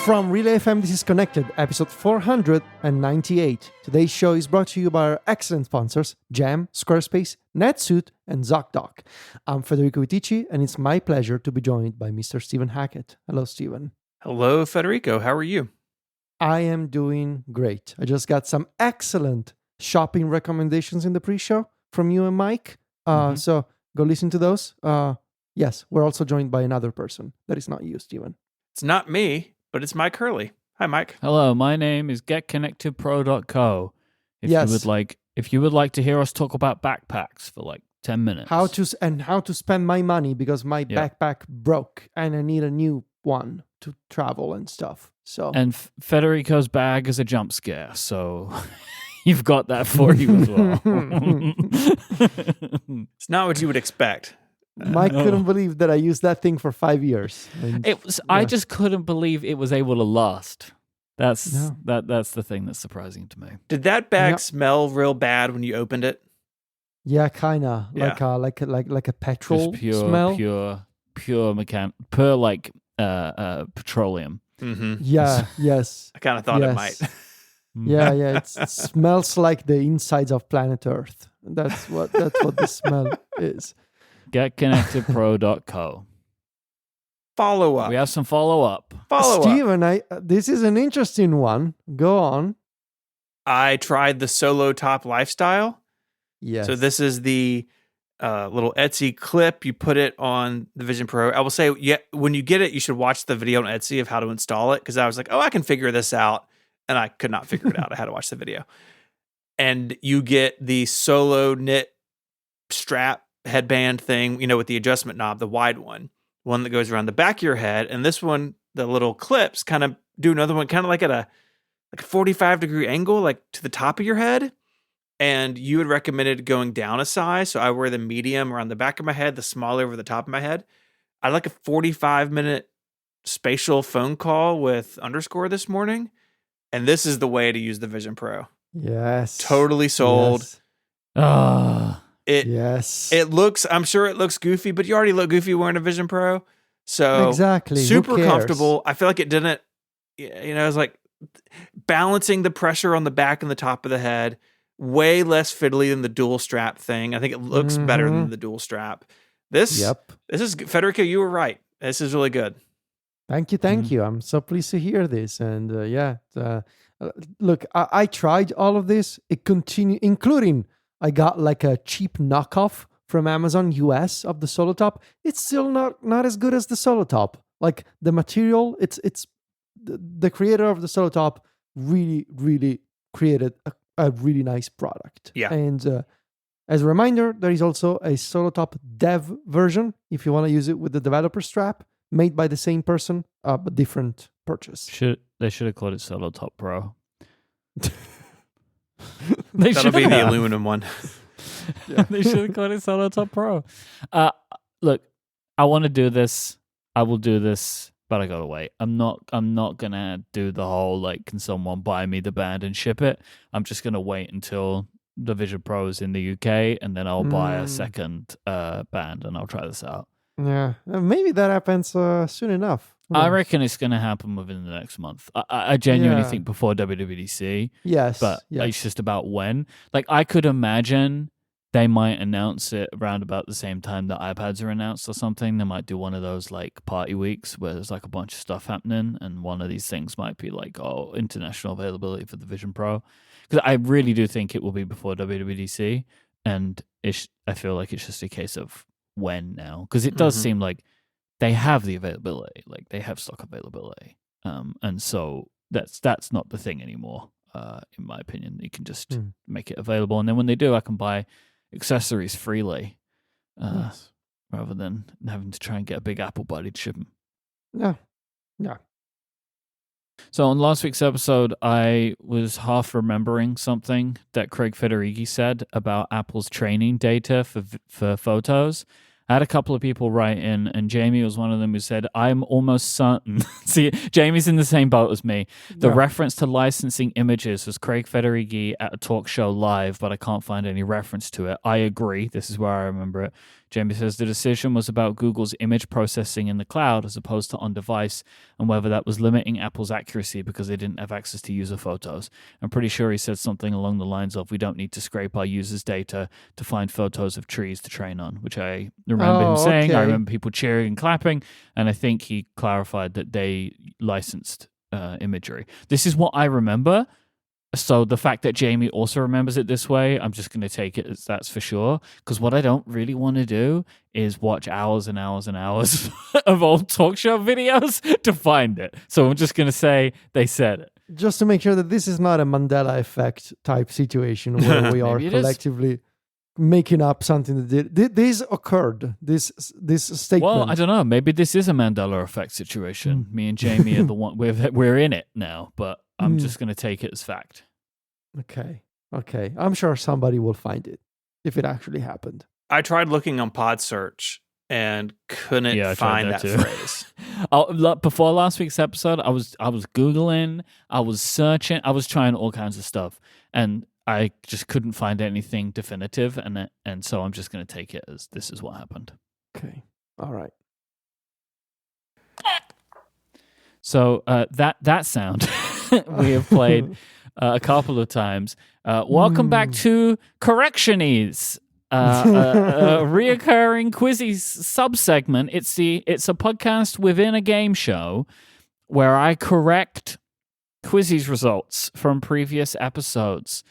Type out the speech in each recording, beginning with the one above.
From Relay FM, this is Connected, episode 498. Today's show is brought to you by our excellent sponsors, Jam, Squarespace, NetSuite, and ZocDoc. I'm Federico Vitici, and it's my pleasure to be joined by Mr. Stephen Hackett. Hello, Stephen. Hello, Federico. How are you? I am doing great. I just got some excellent shopping recommendations in the pre-show from you and Mike. So go listen to those. Yes, we're also joined by another person that is not you, Stephen. It's not me, but it's Mike Hurley. Hi, Mike. Hello, my name is GetConnectedPro.co. If you would like to hear us talk about backpacks for like 10 minutes. How to spend my money because my backpack broke and I need a new one to travel and stuff. So Federico's bag is a jump scare, so you've got that for you as well. It's not what you would expect. Mike couldn't believe that I used that thing for 5 years. And, I just couldn't believe it was able to last. That's the thing that's surprising to me. Did that bag smell real bad when you opened it? Yeah, kinda like a petrol smell. Pure petroleum. Mm-hmm. Yeah. Yes. I kind of thought it might. Yeah. It smells like the insides of planet Earth. That's what the smell is. GetConnectedPro.co. Follow up. We have some follow up. Stephen, this is an interesting one. Go on. I tried the Solo Top Lifestyle. Yes. So this is the little Etsy clip. You put it on the Vision Pro. I will say, when you get it, you should watch the video on Etsy of how to install it, because I was like, I can figure this out. And I could not figure it out. I had to watch the video. And you get the Solo knit strap headband thing, with the adjustment knob, the wide one that goes around the back of your head. And this one, the little clips kind of do another one, kind of like at a 45-degree angle, like to the top of your head. And you had recommended going down a size. So I wear the medium around the back of my head, the smaller over the top of my head. I had like a 45-minute spatial phone call with Underscore this morning. And this is the way to use the Vision Pro. Yes. Totally sold. Yes. I'm sure it looks goofy, but you already look goofy wearing a Vision Pro. So exactly. Super comfortable. I feel like it didn't, it was like balancing the pressure on the back and the top of the head, way less fiddly than the dual strap thing. I think it looks better than the dual strap. This is, Federico, you were right. This is really good. Thank you. I'm so pleased to hear this. And look, I tried all of this. It continued, including I got like a cheap knockoff from Amazon US of the Solo Top. It's still not as good as the Solo Top. Like the material, it's the creator of the Solo Top really, really created a really nice product. Yeah. And as a reminder, there is also a Solo Top dev version if you want to use it with the developer strap, made by the same person, but different purchase. They should have called it Solo Top Pro. That'll be the aluminum one. They should have called it Solo Top Pro. Look, I want to do this. I will do this, but I gotta wait. I'm not gonna do the whole can someone buy me the band and ship it. I'm just gonna wait until the Vision Pro is in the UK, and then I'll buy a second band and I'll try this out. Yeah, maybe that happens soon enough. I reckon it's going to happen within the next month. I genuinely think before WWDC. Yes. But it's just about when. I could imagine they might announce it around about the same time that iPads are announced or something. They might do one of those party weeks where there's a bunch of stuff happening, and one of these things might be international availability for the Vision Pro. Because I really do think it will be before WWDC, and I feel like it's just a case of when now. Because it does seem like they have the availability, they have stock availability, and so that's not the thing anymore. In my opinion, you can just make it available, and then when they do, I can buy accessories freely, rather than having to try and get a big Apple buddy to ship them. Yeah. So on last week's episode, I was half remembering something that Craig Federighi said about Apple's training data for photos. I had a couple of people write in, and Jamie was one of them who said, I'm almost certain. See, Jamie's in the same boat as me. The Yeah. reference to licensing images was Craig Federighi at a talk show live, but I can't find any reference to it. I agree. This is where I remember it. Jamie says the decision was about Google's image processing in the cloud as opposed to on device, and whether that was limiting Apple's accuracy because they didn't have access to user photos. I'm pretty sure he said something along the lines of, we don't need to scrape our users' data to find photos of trees to train on, which I remember him saying. Okay. I remember people cheering and clapping, and I think he clarified that they licensed imagery. This is what I remember. So the fact that Jamie also remembers it this way, I'm just going to take it as that's for sure. Because what I don't really want to do is watch hours and hours and hours of old talk show videos to find it. So I'm just going to say they said it. Just to make sure that this is not a Mandela effect type situation where we are Maybe it is. collectively making up something that this occurred. This statement. Well, I don't know. Maybe this is a Mandela effect situation. Me and Jamie are the one. We're in it now, but I'm just going to take it as fact. Okay. I'm sure somebody will find it if it actually happened. I tried looking on Pod Search and couldn't find that phrase. Before last week's episode, I was Googling, I was searching, I was trying all kinds of stuff, and I just couldn't find anything definitive, and so I'm just going to take it as this is what happened. Okay. All right. So that sound we have played a couple of times. Welcome back to EUies, a reoccurring Quizzies subsegment. It's a podcast within a game show where I correct Quizzies results from previous episodes.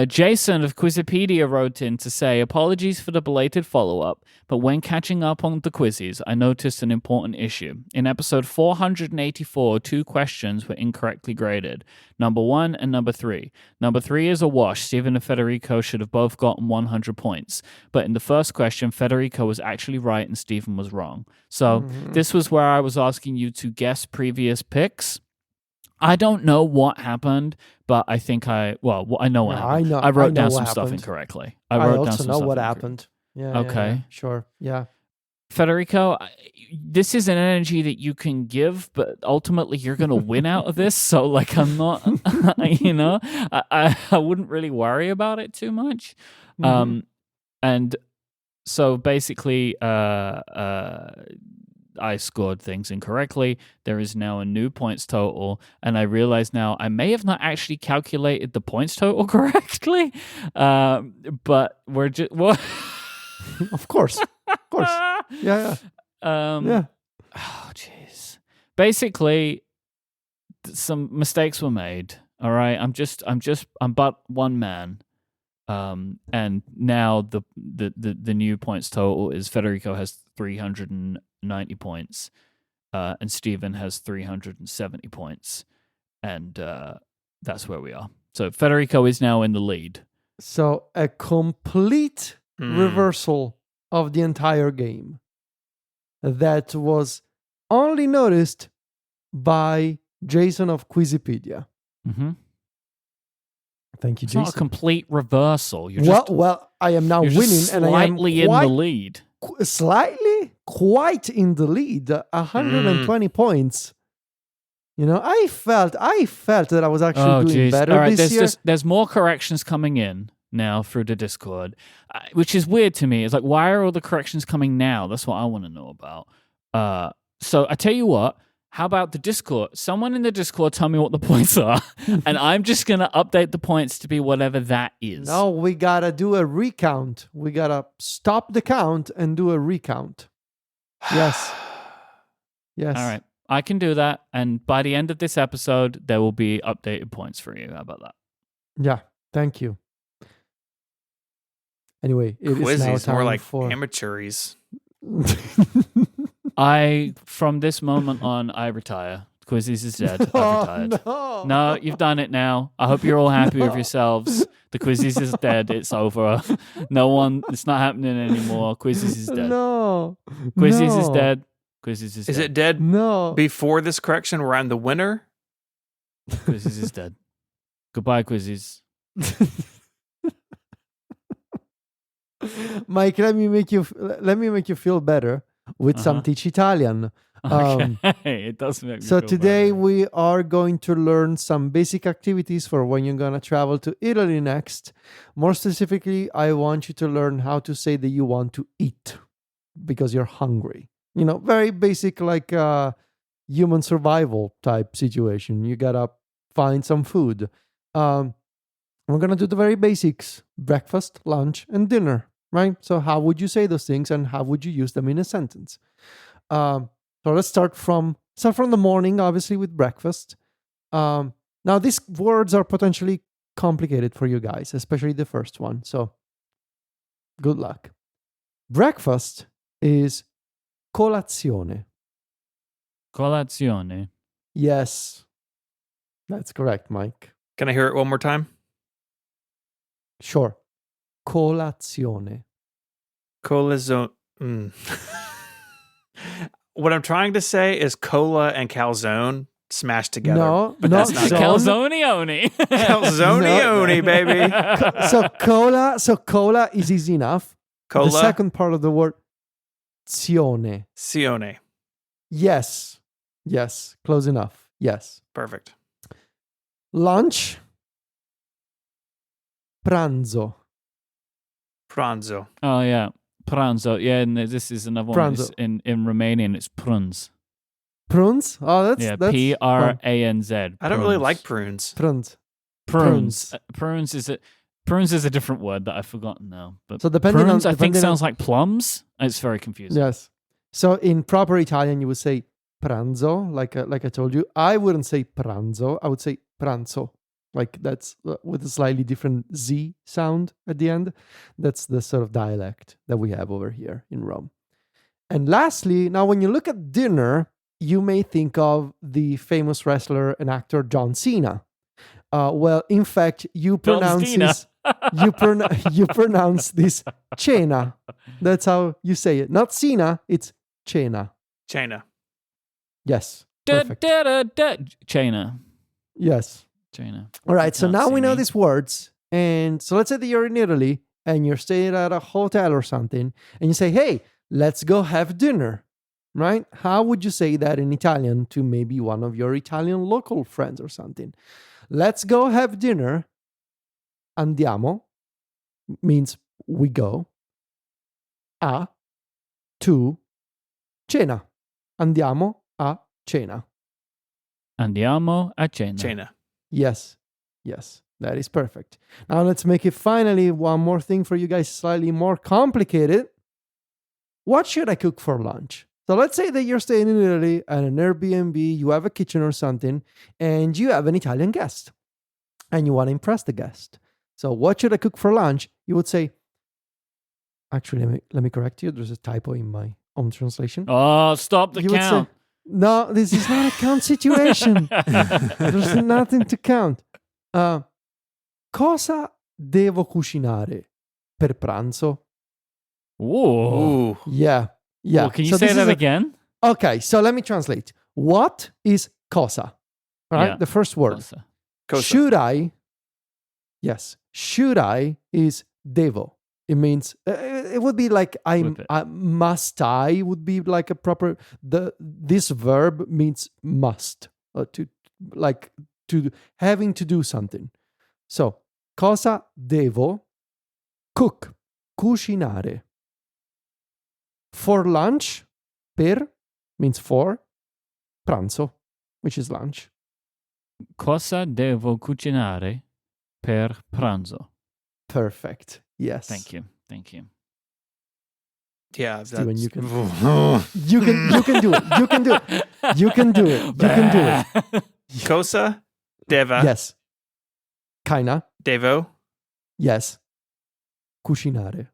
Jason of Quizzipedia wrote in to say, apologies for the belated follow-up, but when catching up on the quizzes, I noticed an important issue. In episode 484, 2 questions were incorrectly graded, number 1 and number 3. Number 3 is a wash. Stephen and Federico should have both gotten 100 points. But in the first question, Federico was actually right and Stephen was wrong. So this was where I was asking you to guess previous picks. I don't know what happened, but I think I know what happened. I wrote down some stuff incorrectly. I also know what happened. Yeah. Okay. Yeah. Sure. Yeah. Federico, this is an energy that you can give, but ultimately you're going to win out of this. So, like, I'm not, I wouldn't really worry about it too much. And so basically, I scored things incorrectly. There is now a new points total, and I realize now I may have not actually calculated the points total correctly. But we're just Of course. Yeah. Oh, jeez. Basically, some mistakes were made. All right, I'm but one man. And now the new points total is Federico has 390 points, and Stephen has 370 points, and that's where we are. So Federico is now in the lead. So a complete reversal of the entire game that was only noticed by Jason of Quizzipedia. Mm-hmm. Thank you, It's Jason. not a complete reversal. You're well, I am now winning, and I am slightly in the lead. Quite in the lead. 120 points. You know, I felt that I was actually doing better this year. There's more corrections coming in now through the Discord, which is weird to me. It's like, why are all the corrections coming now? That's what I want to know about. So I tell you what. How about the Discord? Someone in the Discord tell me what the points are, and I'm just going to update the points to be whatever that is. No, we got to do a recount. We got to stop the count and do a recount. Yes. Yes. All right. I can do that, and by the end of this episode, there will be updated points for you. How about that? Yeah. Thank you. Anyway, it is now time more like for amateurs. From this moment on, I retire. Quizzies is dead. I've retired. No, you've done it now. I hope you're all happy with yourselves. The Quizzies is dead. It's over. It's not happening anymore. Quizzies is dead. No. Quizzies is dead. Quizzies is dead. Is it dead No. before this correction where I'm the winner? Quizzies is dead. Goodbye, Quizzies. Mike, let me make you feel better with some Teach Italian. Okay, it does make me So feel today better. we are going to learn some basic activities for when you're gonna travel to Italy next. More specifically, I want you to learn how to say that you want to eat because you're hungry. Very basic, like human survival type situation. You gotta find some food. We're gonna do the very basics: breakfast, lunch, and dinner. Right? So how would you say those things, and how would you use them in a sentence? So let's start from the morning, obviously, with breakfast. Now these words are potentially complicated for you guys, especially the first one. So good luck. Breakfast is colazione. Colazione. Yes, that's correct, Mike. Can I hear it one more time? Sure. Colazione. Colazone. What I'm trying to say is cola and calzone smashed together. No, but no, that's not so- it. Calzone-oni. Calzone-oni, baby. So cola is easy enough. Cola. The second part of the word, zione. Sione. Yes, close enough. Yes. Perfect. Lunch, pranzo. Pranzo. Oh, yeah. Pranzo. Yeah, and this is another one. It's Pranzo. in Romanian, it's pruns. Prunes? Oh, that's Yeah, fun. P-R-A-N-Z. I don't really like prunes. Prunes. Prunes. Prunes is a different word that I've forgotten now. But So depending prunes, on I think, depending sounds like plums. It's very confusing. Yes. So in proper Italian, you would say pranzo, like I told you. I wouldn't say pranzo. I would say pranzo. Like that's with a slightly different Z sound at the end. That's the sort of dialect that we have over here in Rome. And lastly, now when you look at dinner, you may think of the famous wrestler and actor John Cena. Well, in fact, you pronounce this, you pronounce this cena. That's how you say it. Not Cena, it's cena. China. Yes. Da, Perfect. da, da, da. China. Yes. China. All right. You So can't now see we know me. these words. And so let's say that you're in Italy and you're staying at a hotel or something, and you say, hey, let's go have dinner. Right? How would you say that in Italian to maybe one of your Italian local friends or something? Let's go have dinner. Andiamo means we go. To cena. Andiamo a cena. Andiamo a cena. China. Yes. That is perfect. Now let's make it finally one more thing for you guys, slightly more complicated. What should I cook for lunch? So let's say that you're staying in Italy at an Airbnb, you have a kitchen or something, and you have an Italian guest, and you want to impress the guest. So what should I cook for lunch? You would say, actually, let me correct you. There's a typo in my own translation. Oh, stop the You would count. say, no, this is not a count situation. There's nothing to count. Cosa devo cucinare per pranzo? Ooh. Ooh. Yeah. Well, can you So say this that is a- again? Okay, so let me translate. What is cosa? All right, Yeah. the first word. Cosa. Cosa. Should I? Yes. Should I is devo. It means it would be like Flip it. must I would be like a proper this verb means must to having to do something. So cosa devo cook cucinare for lunch per means for pranzo which is lunch. Cosa devo cucinare per pranzo? Perfect. Yes. Thank you. Thank you. Yeah. Steven, you can- that's- You can do it. You can do it. You can do it. You can do it. Cosa. Deva. Yes. Kinda. Devo. Yes. Cucinare.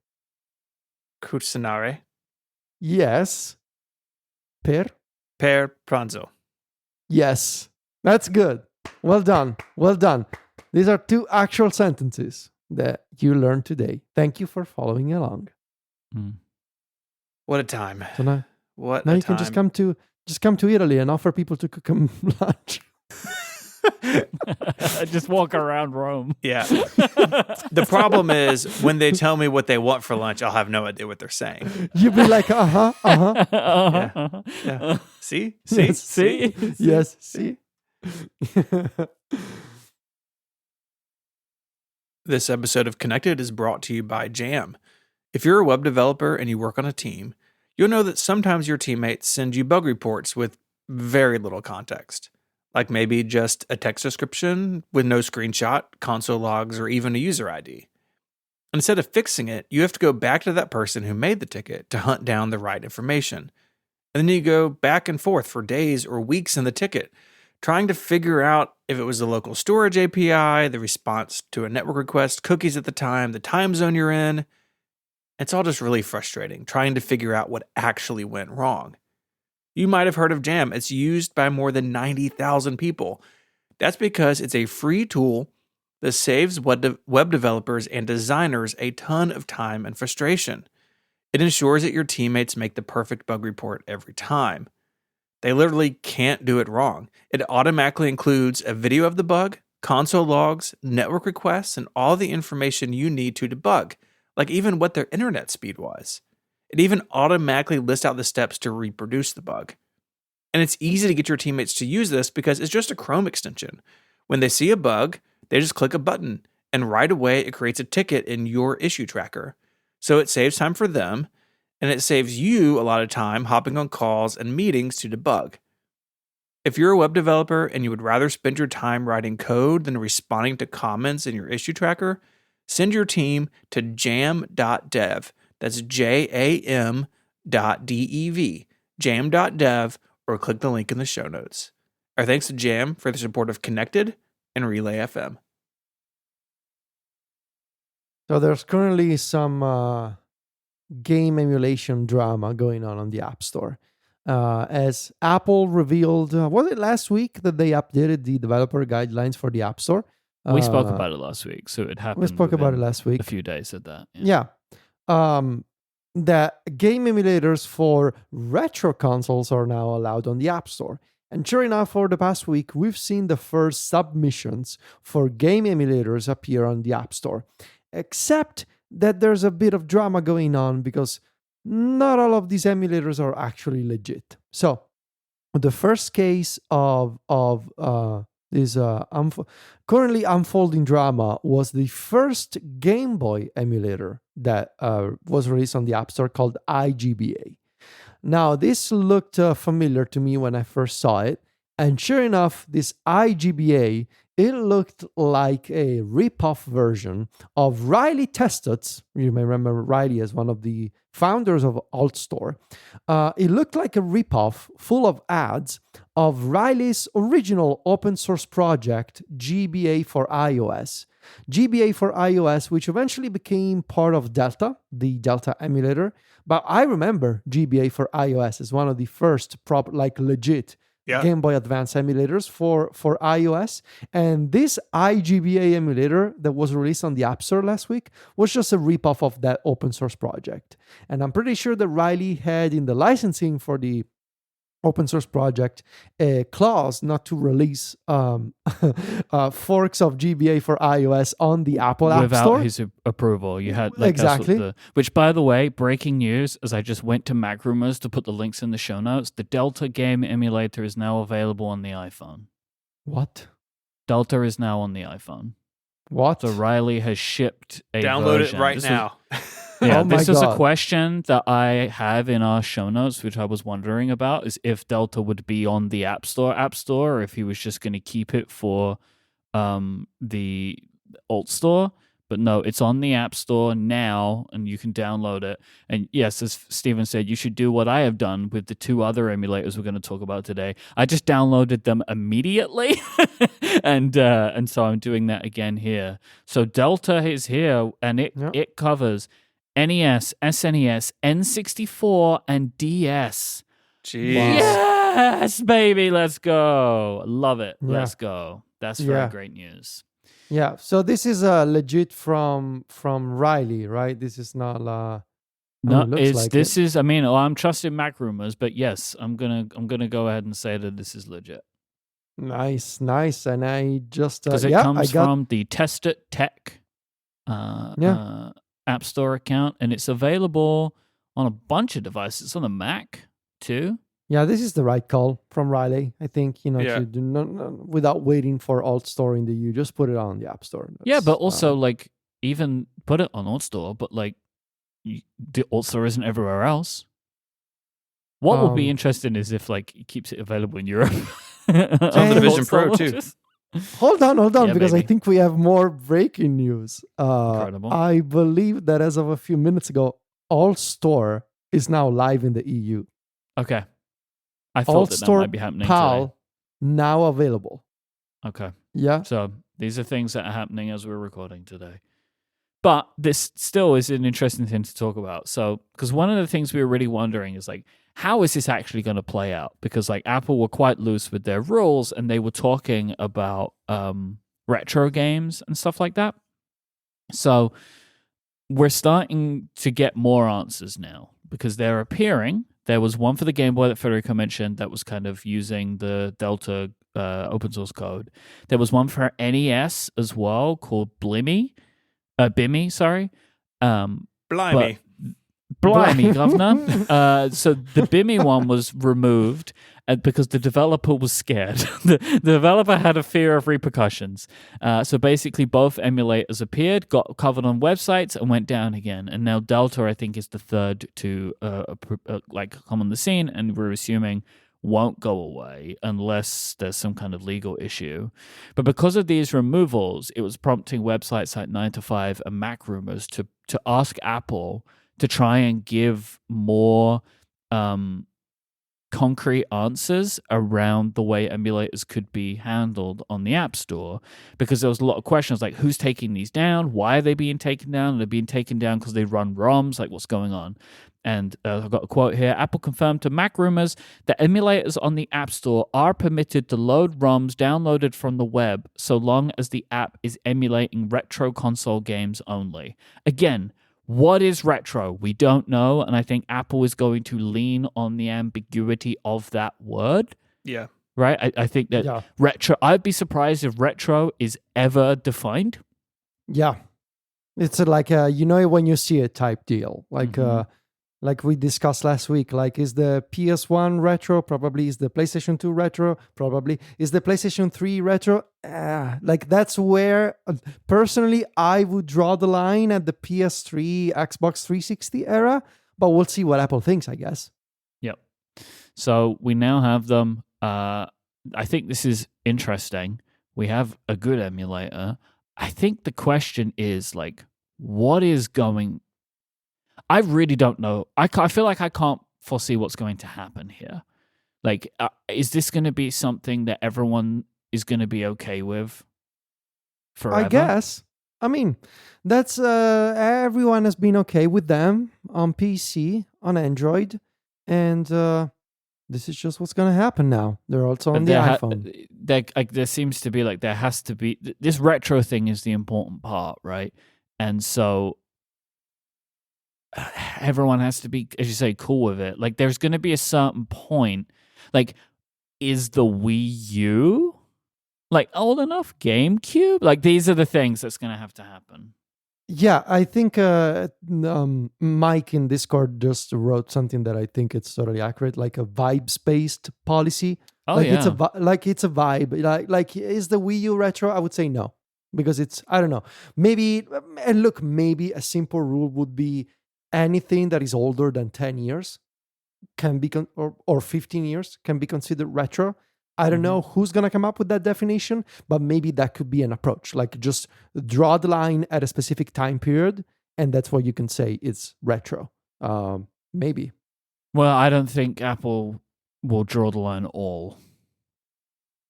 Cucinare. Yes. Per. Per pranzo. Yes. That's good. Well done. Well done. These are two actual sentences that you learned today. Thank you for following along. Mm. What a time. So What now a you time. can just come to Italy and offer people to cook them lunch. Just walk around Rome. Yeah. The problem is when they tell me what they want for lunch, I'll have no idea what they're saying. You'd be like, Yeah. See? See? Yes. See? Yes, see. This episode of Connected is brought to you by Jam. If you're a web developer and you work on a team, you'll know that sometimes your teammates send you bug reports with very little context, like maybe just a text description with no screenshot, console logs, or even a user ID. Instead of fixing it, you have to go back to that person who made the ticket to hunt down the right information. And then you go back and forth for days or weeks in the ticket, trying to figure out if it was the local storage API, the response to a network request, cookies at the time zone you're in. It's all just really frustrating, trying to figure out what actually went wrong. You might have heard of Jam. It's used by more than 90,000 people. That's because it's a free tool that saves web developers and designers a ton of time and frustration. It ensures that your teammates make the perfect bug report every time. They literally can't do it wrong. It automatically includes a video of the bug, console logs, network requests, and all the information you need to debug, like even what their internet speed was. It even automatically lists out the steps to reproduce the bug. And it's easy to get your teammates to use this because it's just a Chrome extension. When they see a bug, they just click a button, and right away it creates a ticket in your issue tracker. So it saves time for them, and it saves you a lot of time hopping on calls and meetings to debug. If you're a web developer and you would rather spend your time writing code than responding to comments in your issue tracker, send your team to jam.dev. That's jam.dev, jam.dev, or click the link in the show notes. Our thanks to Jam for the support of Connected and Relay FM. So there's currently some game emulation drama going on the App Store. As Apple revealed, was it last week that they updated the developer guidelines for the App Store? We spoke about it last week, so it happened. We spoke about it last week. A few days of that. Yeah. That game emulators for retro consoles are now allowed on the App Store. And sure enough, for the past week, we've seen the first submissions for game emulators appear on the App Store. Except that there's a bit of drama going on because not all of these emulators are actually legit. So the first case of this currently unfolding drama was the first Game Boy emulator that was released on the App Store called iGBA. Now, this looked familiar to me when I first saw it, and sure enough, this iGBA, it looked like a rip-off version of Riley Testuts. You may remember Riley as one of the founders of AltStore. It looked like a rip-off full of ads of Riley's original open source project, GBA for iOS. GBA for iOS, which eventually became part of Delta, the Delta emulator. But I remember GBA for iOS as one of the first legit Game Boy Advance emulators for iOS. And this iGBA emulator that was released on the App Store last week was just a ripoff of that open source project. And I'm pretty sure that Riley had in the licensing for the open source project a clause not to release forks of GBA for iOS on the Apple App Store. Without his approval. You had exactly. Which, by the way, breaking news, as I just went to MacRumors to put the links in the show notes, the Delta game emulator is now available on the iPhone. What? Delta is now on the iPhone. What? So Riley has shipped a Download version. it right now. Yeah, Oh my this is a God. question that I have in our show notes, which I was wondering about, is if Delta would be on the App Store, or if he was just going to keep it for the AltStore. But no, it's on the App Store now, and you can download it. And yes, as Steven said, you should do what I have done with the two other emulators we're going to talk about today. I just downloaded them immediately, and so I'm doing that again here. So Delta is here, and it covers NES, SNES, N64, and DS. Jeez. Yes, baby, let's go. Love it. Yeah. Let's go. That's very great news. Yeah, so this is legit from Riley, right? This is not I mean, I'm trusting MacRumors, but yes, I'm gonna go ahead and say that this is legit. Nice, nice. And I just because it I comes got from the Test It Tech yeah. App Store account, and it's available on a bunch of devices. It's on the Mac too. Yeah, this is the right call from Riley. I think, Yeah. to do not without waiting for AltStore in the EU, just put it on the App Store. Yeah, but That's also like even put it on AltStore, but like the AltStore isn't everywhere else. What will be interesting is if like it keeps it available in Europe. It's on the And- Vision Pro too. hold on, Yeah, because I maybe. think we have more breaking news. Incredible. I believe that as of a few minutes ago, AltStore is now live in the EU. Okay. I thought that AltStore might be happening PAL now available. today. Okay. Yeah. So these are things that are happening as we're recording today. But this still is an interesting thing to talk about. So, because one of the things we were really wondering is like, how is this actually going to play out? Because like Apple were quite loose with their rules and they were talking about retro games and stuff like that. So we're starting to get more answers now because they're appearing. There was one for the Game Boy that Federico mentioned that was kind of using the Delta open source code. There was one for NES as well called Bimmy, sorry. Blimey. Blimey, governor. So the Bimmy one was removed because the developer was scared. The developer had a fear of repercussions. So basically, both emulators appeared, got covered on websites, and went down again. And now Delta, I think, is the third to like come on the scene, and we're assuming won't go away unless there's some kind of legal issue. But because of these removals, it was prompting websites like 9to5 and Mac Rumors to ask Apple to try and give more concrete answers around the way emulators could be handled on the App Store, because there was a lot of questions like who's taking these down, why are they being taken down, are they being taken down because they run ROMs, like what's going on. And I've got a quote here. Apple confirmed to Mac Rumors that emulators on the App Store are permitted to load ROMs downloaded from the web so long as the app is emulating retro console games only. Again, what is retro? We don't know, and I think Apple is going to lean on the ambiguity of that word. Yeah. Right? I think that retro, I'd be surprised if retro is ever defined. Yeah. It's like when you see it type deal. Like we discussed last week, like is the PS1 retro? Probably. Is the PlayStation 2 retro? Probably. Is the PlayStation 3 retro? Like that's where, personally, I would draw the line at the PS3, Xbox 360 era, but we'll see what Apple thinks, I guess. Yep. So we now have them. I think this is interesting. We have a good emulator. I think the question is like, what is going... I really don't know. I feel like I can't foresee what's going to happen here. Like, is this going to be something that everyone is going to be okay with forever? I guess. I mean, that's everyone has been okay with them on PC, on Android, and this is just what's going to happen now. They're also on the iPhone. There seems to be like there has to be this retro thing is the important part, right? And so everyone has to be, as you say, cool with it. Like, there's going to be a certain point. Like, is the Wii U like old enough? GameCube? Like, these are the things that's going to have to happen. Yeah, I think Mike in Discord just wrote something that I think it's totally accurate, like a vibes-based policy. Oh, like yeah. it's a vibe. Like is the Wii U retro? I would say no, because it's, I don't know. Maybe, and look, maybe a simple rule would be anything that is older than 10 years can be or 15 years can be considered retro. I don't know who's going to come up with that definition, but maybe that could be an approach. Like just draw the line at a specific time period, and that's what you can say it's retro. Maybe. Well, I don't think Apple will draw the line at all.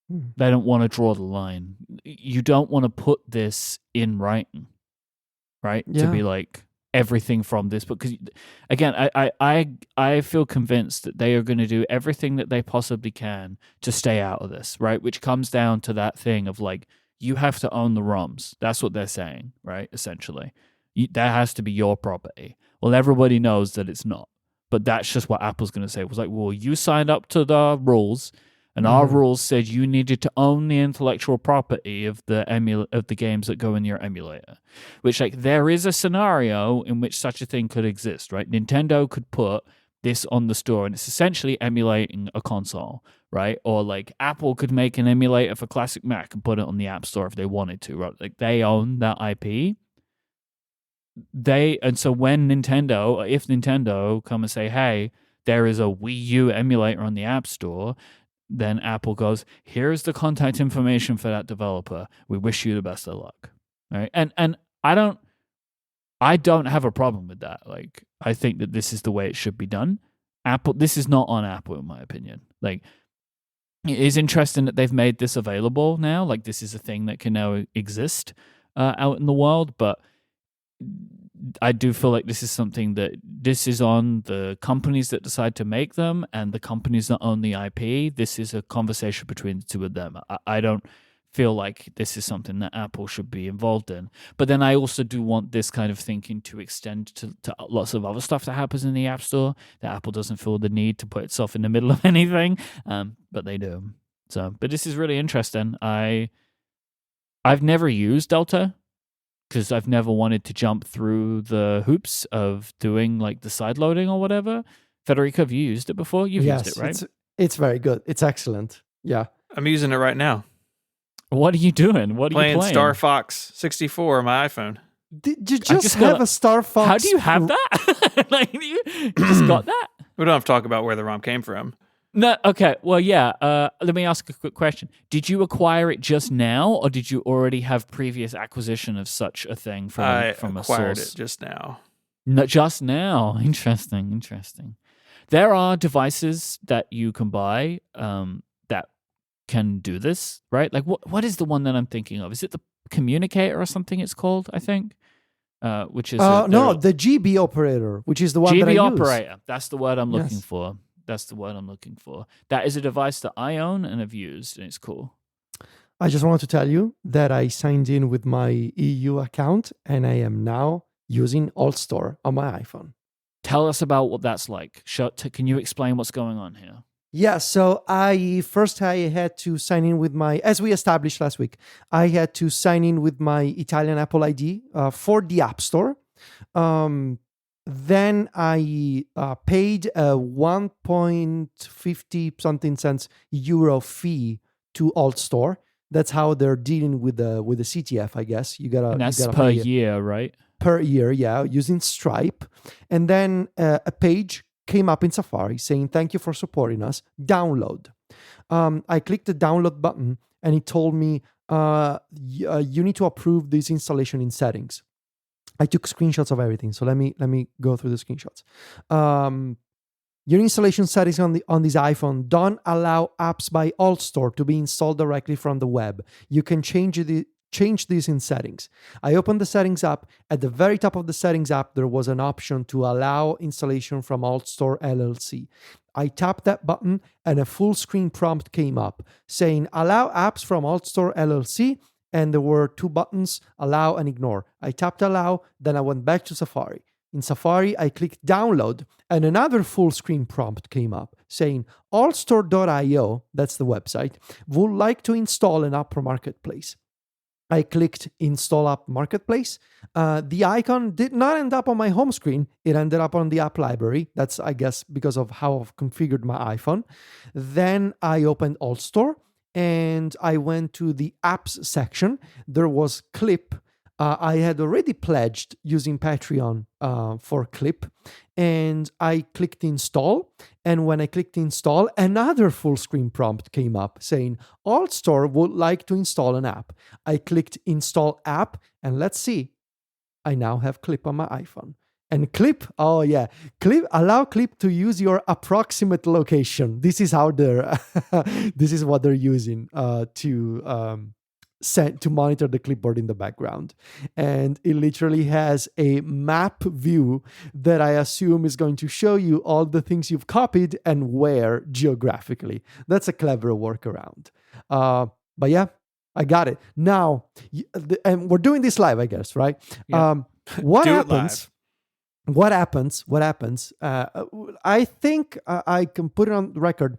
They don't want to draw the line. You don't want to put this in writing, right? Yeah. To be like everything from this book. Because again, I feel convinced that they are going to do everything that they possibly can to stay out of this, right? Which comes down to that thing of like, you have to own the ROMs. That's what they're saying, right? Essentially, that has to be your property. Well, everybody knows that it's not, but that's just what Apple's going to say. It was like, well, you signed up to the rules, And our rules said you needed to own the intellectual property of the games that go in your emulator. Which, like, there is a scenario in which such a thing could exist, right? Nintendo could put this on the store, and it's essentially emulating a console, right? Or like Apple could make an emulator for classic Mac and put it on the App Store if they wanted to, right? Like, they own that IP. So when Nintendo, if Nintendo come and say, hey, there is a Wii U emulator on the App Store, then Apple goes, here's the contact information for that developer. We wish you the best of luck. Right? And I don't have a problem with that. Like, I think that this is the way it should be done. This is not on Apple, in my opinion. Like, it is interesting that they've made this available now. Like, this is a thing that can now exist out in the world, but I do feel like this is something that this is on the companies that decide to make them and the companies that own the IP. This is a conversation between the two of them. I don't feel like this is something that Apple should be involved in. But then I also do want this kind of thinking to extend to lots of other stuff that happens in the App Store, that Apple doesn't feel the need to put itself in the middle of anything, but they do. So, but this is really interesting. I've never used Delta, because I've never wanted to jump through the hoops of doing like the side loading or whatever. Federico, have you used it before? You've used it, right? It's very good. It's excellent. Yeah. I'm using it right now. What are you doing? What are you playing? Star Fox 64 on my iPhone. Did you just have a Star Fox? How do you have that? Like, you just got that? We don't have to talk about where the ROM came from. No, okay. Well, yeah. Let me ask a quick question. Did you acquire it just now, or did you already have previous acquisition of such a thing from a source? I acquired it just now. No, just now. Interesting. There are devices that you can buy that can do this, right? Like, what is the one that I'm thinking of? Is it the communicator or something it's called, I think? Which is... the GB operator, which is the one that I use. GB operator. That's the word I'm looking for. That's the word I'm looking for. That is a device that I own and have used, and it's cool. I just want to tell you that I signed in with my EU account, and I am now using AltStore on my iPhone. Tell us about what that's like. Can you explain what's going on here? Yeah, so I had to sign in with as we established last week, I had to sign in with my Italian Apple ID for the App Store. Then I paid a 1.50 something cents euro fee to AltStore. That's how they're dealing with the CTF, I guess. And that's per year, right? Per year, yeah, using Stripe. And then a page came up in Safari saying, thank you for supporting us. Download. I clicked the download button and it told me, you need to approve this installation in settings. I took screenshots of everything, so let me go through the screenshots. Your installation settings on this iPhone don't allow apps by AltStore to be installed directly from the web. You can change this in settings. I opened the settings app. At the very top of the settings app, there was an option to allow installation from AltStore LLC. I tapped that button and a full screen prompt came up saying, allow apps from AltStore LLC. And there were two buttons, allow and ignore. I tapped allow, then I went back to Safari. In Safari, I clicked download, and another full screen prompt came up saying, altstore.io, that's the website, would like to install an app marketplace. I clicked install app marketplace. The icon did not end up on my home screen. It ended up on the app library. That's, I guess, because of how I've configured my iPhone. Then I opened AltStore. And I went to the apps section. There was Clip. I had already pledged using Patreon for Clip. And I clicked install. And when I clicked install, another full screen prompt came up saying, AltStore would like to install an app. I clicked install app. And let's see. I now have Clip on my iPhone. And Clip, allow Clip to use your approximate location. This is how this is what they're using to monitor the clipboard in the background. And it literally has a map view that I assume is going to show you all the things you've copied and where geographically. That's a clever workaround. But yeah, I got it. Now, and we're doing this live, I guess, right? Yeah. What happens? What happens? I think I can put it on record.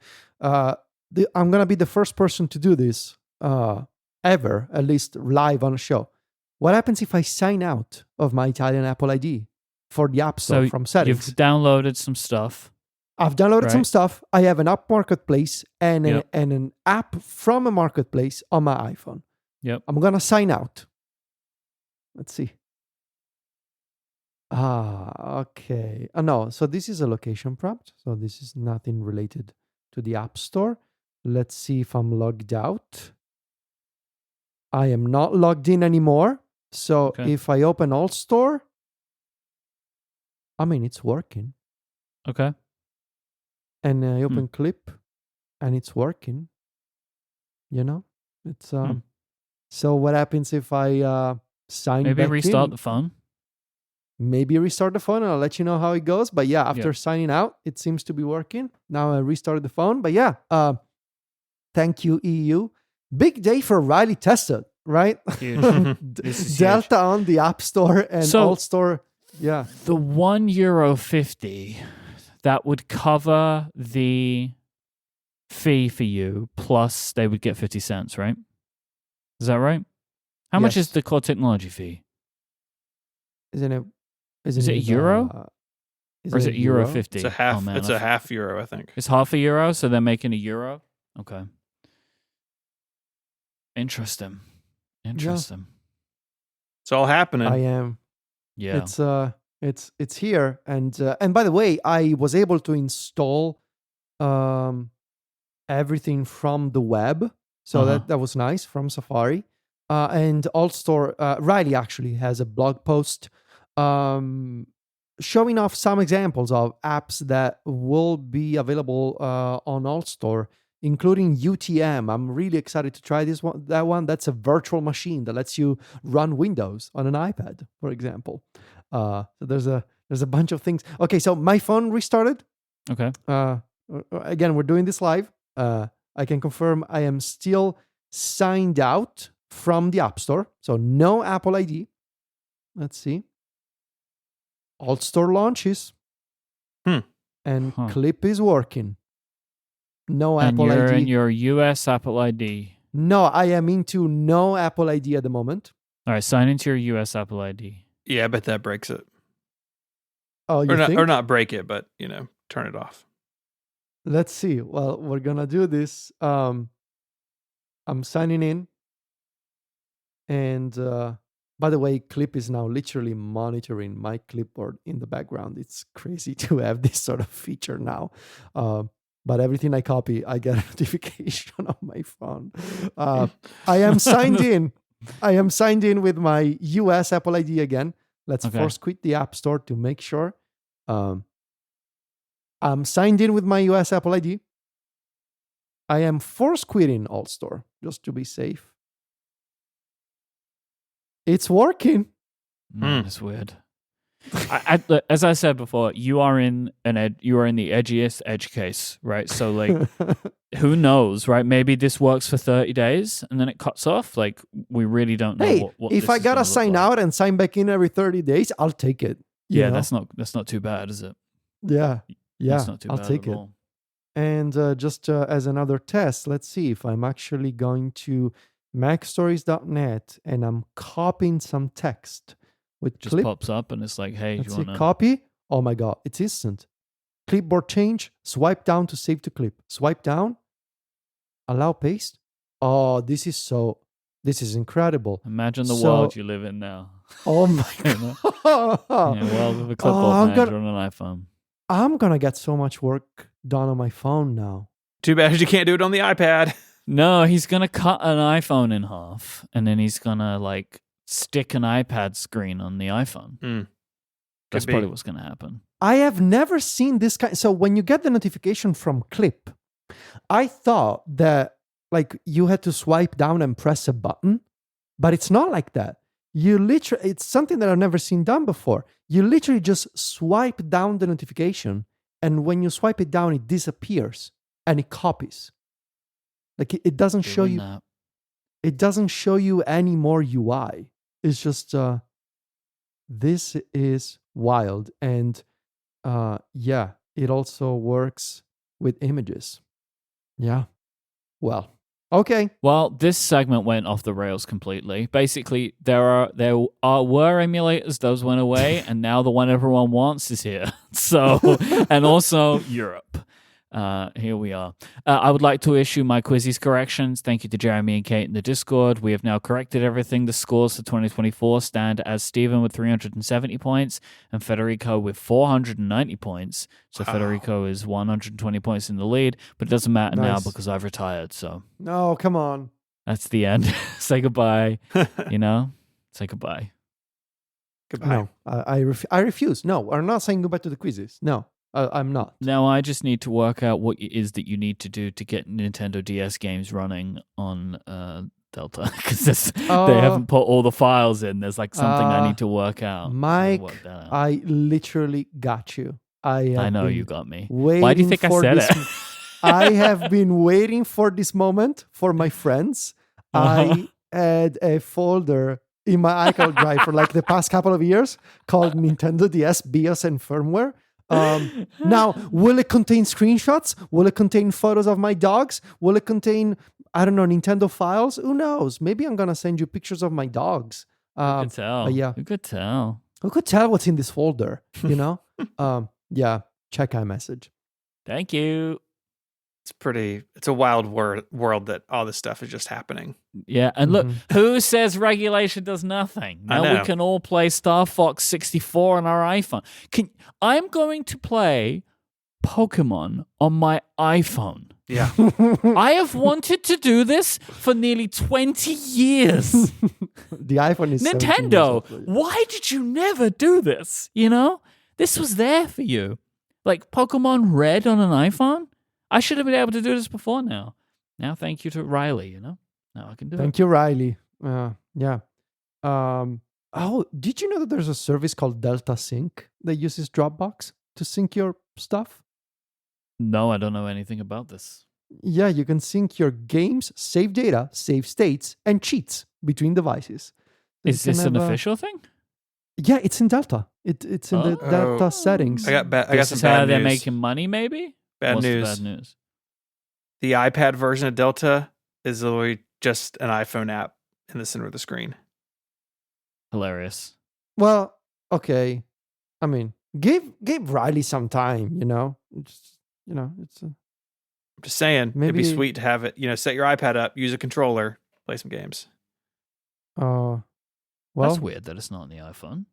I'm gonna be the first person to do this ever, at least live on a show. What happens if I sign out of my Italian Apple ID for the App Store So from you've settings? downloaded some stuff. I've downloaded some Right. stuff. I have an app marketplace and Yep. an app from a marketplace on my iPhone. Yep. I'm gonna sign out. Let's see. Okay. No, so this is a location prompt. So this is nothing related to the App Store. Let's see if I'm logged out. I am not logged in anymore. So Okay. if I open AltStore, I mean, it's working. Okay. And I open Clip and it's working. You know? It's So what happens if I sign Maybe back restart in? the phone. Maybe restart the phone and I'll let you know how it goes. But yeah, after signing out, it seems to be working. Now I restarted the phone. But yeah, thank you, EU. Big day for Riley Tested, right? Huge. This is Delta on the App Store and So- AltStore. Yeah. The €1.50 that would cover the fee for you, plus they would get 50 cents, right? Is that right? How much is Yes. the core technology fee? Isn't it? Is it a euro? Or is it euro 50? It's a half. Oh, man, it's a half euro, I think. It's half a euro, so they're making a euro? Okay. Interesting. Interesting. It's all happening. I am. Yeah. It's here, and by the way, I was able to install everything from the web, so that was nice from Safari. And AltStore, Riley actually has a blog post showing off some examples of apps that will be available on AltStore, including UTM. I'm really excited to try this one. That's a virtual machine that lets you run Windows on an iPad, for example. So there's a bunch of things. Okay, so my phone restarted. Okay. Again, we're doing this live. I can confirm I am still signed out from the App Store, so no Apple ID. Let's see. AltStore launches, and Clip is working. No And Apple you're ID. in your US Apple ID. No, I am into no Apple ID at the moment. All right, sign into your US Apple ID. Yeah, I bet that breaks it. Oh, you think? Or not break it, but turn it off. Let's see. Well, we're gonna do this. I'm signing in, and by the way, Clip is now literally monitoring my clipboard in the background. It's crazy to have this sort of feature now. But everything I copy, I get a notification on my phone. I am signed in. I am signed in with my US Apple ID again. Let's force quit the App Store to make sure. I'm signed in with my US Apple ID. I am force quitting AltStore just to be safe. It's working. That's weird. As I said before, you are in the edgiest edge case, right? So like, who knows, right? Maybe this works for 30 days and then it cuts off. Like, we really don't know. Hey, what if this I is gotta gonna look sign like. out and sign back in every 30 days, I'll take it. You know? that's not too bad, is it? Yeah, That's not too I'll bad take at it. all. And just as another test, let's see if I'm actually going to macstories.net and I'm copying some text with Just Clip. pops up and it's like, hey, Let's you see, want to copy. Oh my God, it's instant. Clipboard change, swipe down to save to clip. Swipe down, allow paste. Oh, this is incredible. imagine the world you live in now? Oh my God. God. World with a clipboard manager on an iPhone. I'm going to get so much work done on my phone now. Too bad you can't do it on the iPad. No, he's going to cut an iPhone in half and then he's going to like stick an iPad screen on the iPhone. That's probably what's going to happen. I have never seen this kind. So when you get the notification from Clip, I thought that like you had to swipe down and press a button, but it's not like that. It's something that I've never seen done before. You literally just swipe down the notification, and when you swipe it down, it disappears and it copies. Like it doesn't show you. It doesn't show you any more UI. It's just this is wild, and it also works with images. Yeah. Well, okay. Well, this segment went off the rails completely. Basically, there were emulators; those went away, and now the one everyone wants is here. So, and also Europe. Here we are. I would like to issue my quizzes corrections. Thank you to Jeremy and Kate in the Discord. We have now corrected everything. The scores for 2024 stand as Stephen with 370 points and Federico with 490 points. So Federico is 120 points in the lead, but it doesn't matter now Nice. because I've retired. So No, come on. that's the end. Say goodbye. Say goodbye. Goodbye. No, I refuse. No, we're not saying goodbye to the quizzes. No, I'm not. Now I just need to work out what it is that you need to do to get Nintendo DS games running on Delta because they haven't put all the files in. There's like something I need to work out. Mike, Work that out. I literally got you. I know you got me. Why Why do you think I said it? I have been waiting for this moment for my friends. I had a folder in my iCloud drive for like the past couple of years called Nintendo DS BIOS and firmware. Now, will it contain screenshots? Will it contain photos of my dogs? Will it contain, I don't know, Nintendo files? Who knows? Maybe I'm going to send you pictures of my dogs. Who could tell? Yeah. Who could tell? Who could tell what's in this folder, you know? Yeah, check iMessage. Thank you. It's a wild world that all this stuff is just happening. Yeah, and look, who says regulation does nothing? I Now know. we can all play Star Fox 64 on our iPhone. I'm going to play Pokemon on my iPhone. Yeah. I have wanted to do this for nearly 20 years. The iPhone is 17 years Nintendo, old. why did you never do this? This was there for you. Like Pokemon Red on an iPhone? I should have been able to do this before now. Now, thank you to Riley, Now I can do it. Thank you, Riley. Yeah. Did you know that there's a service called Delta Sync that uses Dropbox to sync your stuff? No, I don't know anything about this. Yeah, you can sync your games, save data, save states, and cheats between devices. So Is this an official thing? Yeah, it's in Delta. It's in the Delta settings. I got This some is how bad they're news. making money, maybe? Bad What's news. The bad news? The iPad version of Delta is literally just an iPhone app in the center of the screen. Hilarious. Well, okay. I mean, give Riley some time, It's, it's I'm just saying, it'd be Maybe- sweet to have it. Set your iPad up, use a controller, play some games. well, That's weird that it's not on the iPhone.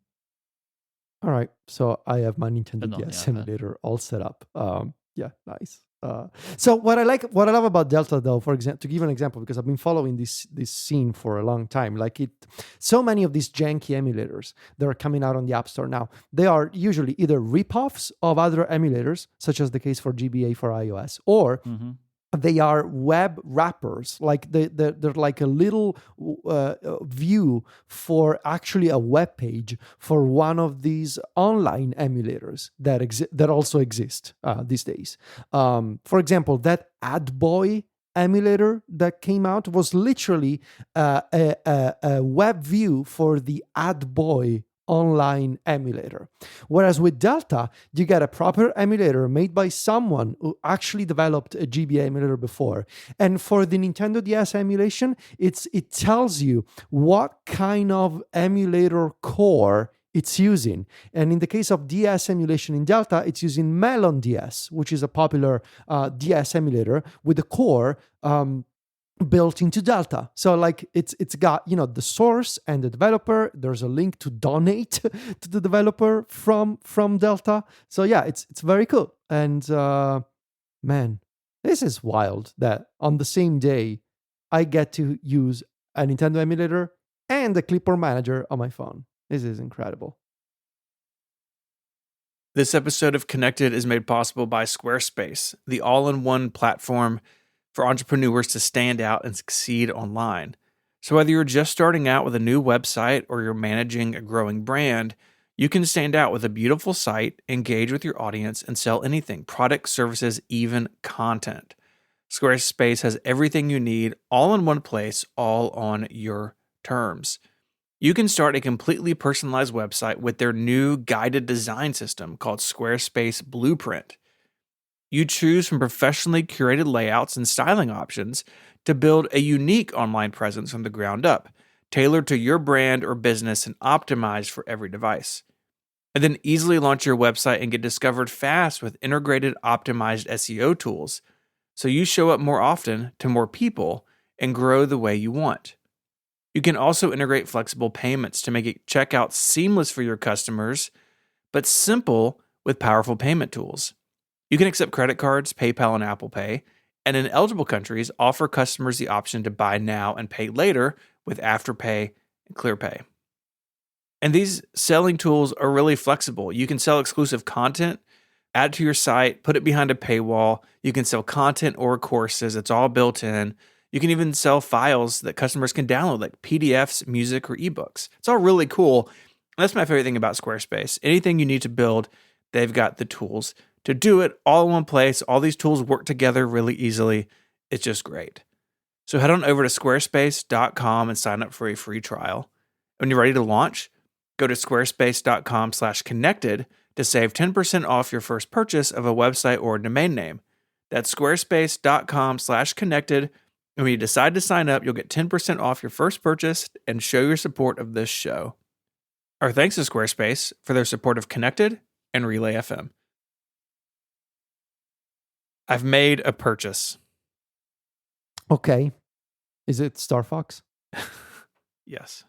all right. So I have my But Nintendo not the DS iPad. emulator all set up. Yeah, nice. So what I love about Delta, though, for example, to give an example, because I've been following this scene for a long time. So many of these janky emulators that are coming out on the App Store now, they are usually either ripoffs of other emulators, such as the case for GBA for iOS, or they are web wrappers. Like they're like a little view for actually a web page for one of these online emulators that also exist these days. For example, that AdBoy emulator that came out was literally a web view for the AdBoy online emulator. Whereas with Delta, you get a proper emulator made by someone who actually developed a GBA emulator before. And for the Nintendo DS emulation, it tells you what kind of emulator core it's using. And in the case of DS emulation in Delta, it's using Melon DS, which is a popular DS emulator with a core built into Delta. So it's got, the source and the developer. There's a link to donate to the developer from Delta. So yeah, it's very cool. And man, this is wild that on the same day I get to use a Nintendo emulator and a clipboard manager on my phone. This is incredible. This episode of Connected is made possible by Squarespace, the all-in-one platform for entrepreneurs to stand out and succeed online. So whether you're just starting out with a new website or you're managing a growing brand, you can stand out with a beautiful site, engage with your audience, and sell anything, products, services, even content. Squarespace has everything you need all in one place, all on your terms. You can start a completely personalized website with their new guided design system called Squarespace Blueprint. You choose from professionally curated layouts and styling options to build a unique online presence from the ground up, tailored to your brand or business and optimized for every device. And then easily launch your website and get discovered fast with integrated, optimized SEO tools, so you show up more often to more people and grow the way you want. You can also integrate flexible payments to make it checkout seamless for your customers, but simple with powerful payment tools. You can accept credit cards, PayPal, and Apple Pay, and in eligible countries, offer customers the option to buy now and pay later with Afterpay and ClearPay. And these selling tools are really flexible. You can sell exclusive content, add it to your site, put it behind a paywall. You can sell content or courses. It's all built in. You can even sell files that customers can download, like PDFs, music, or ebooks. It's all really cool. And that's my favorite thing about Squarespace. Anything you need to build, they've got the tools to do it all in one place. All these tools work together really easily. It's just great. So head on over to squarespace.com and sign up for a free trial. When you're ready to launch, go to squarespace.com/connected to save 10% off your first purchase of a website or a domain name. That's squarespace.com/connected. And when you decide to sign up, you'll get 10% off your first purchase and show your support of this show. Our thanks to Squarespace for their support of Connected and Relay FM. I've made a purchase. Okay. Is it Star Fox? Yes.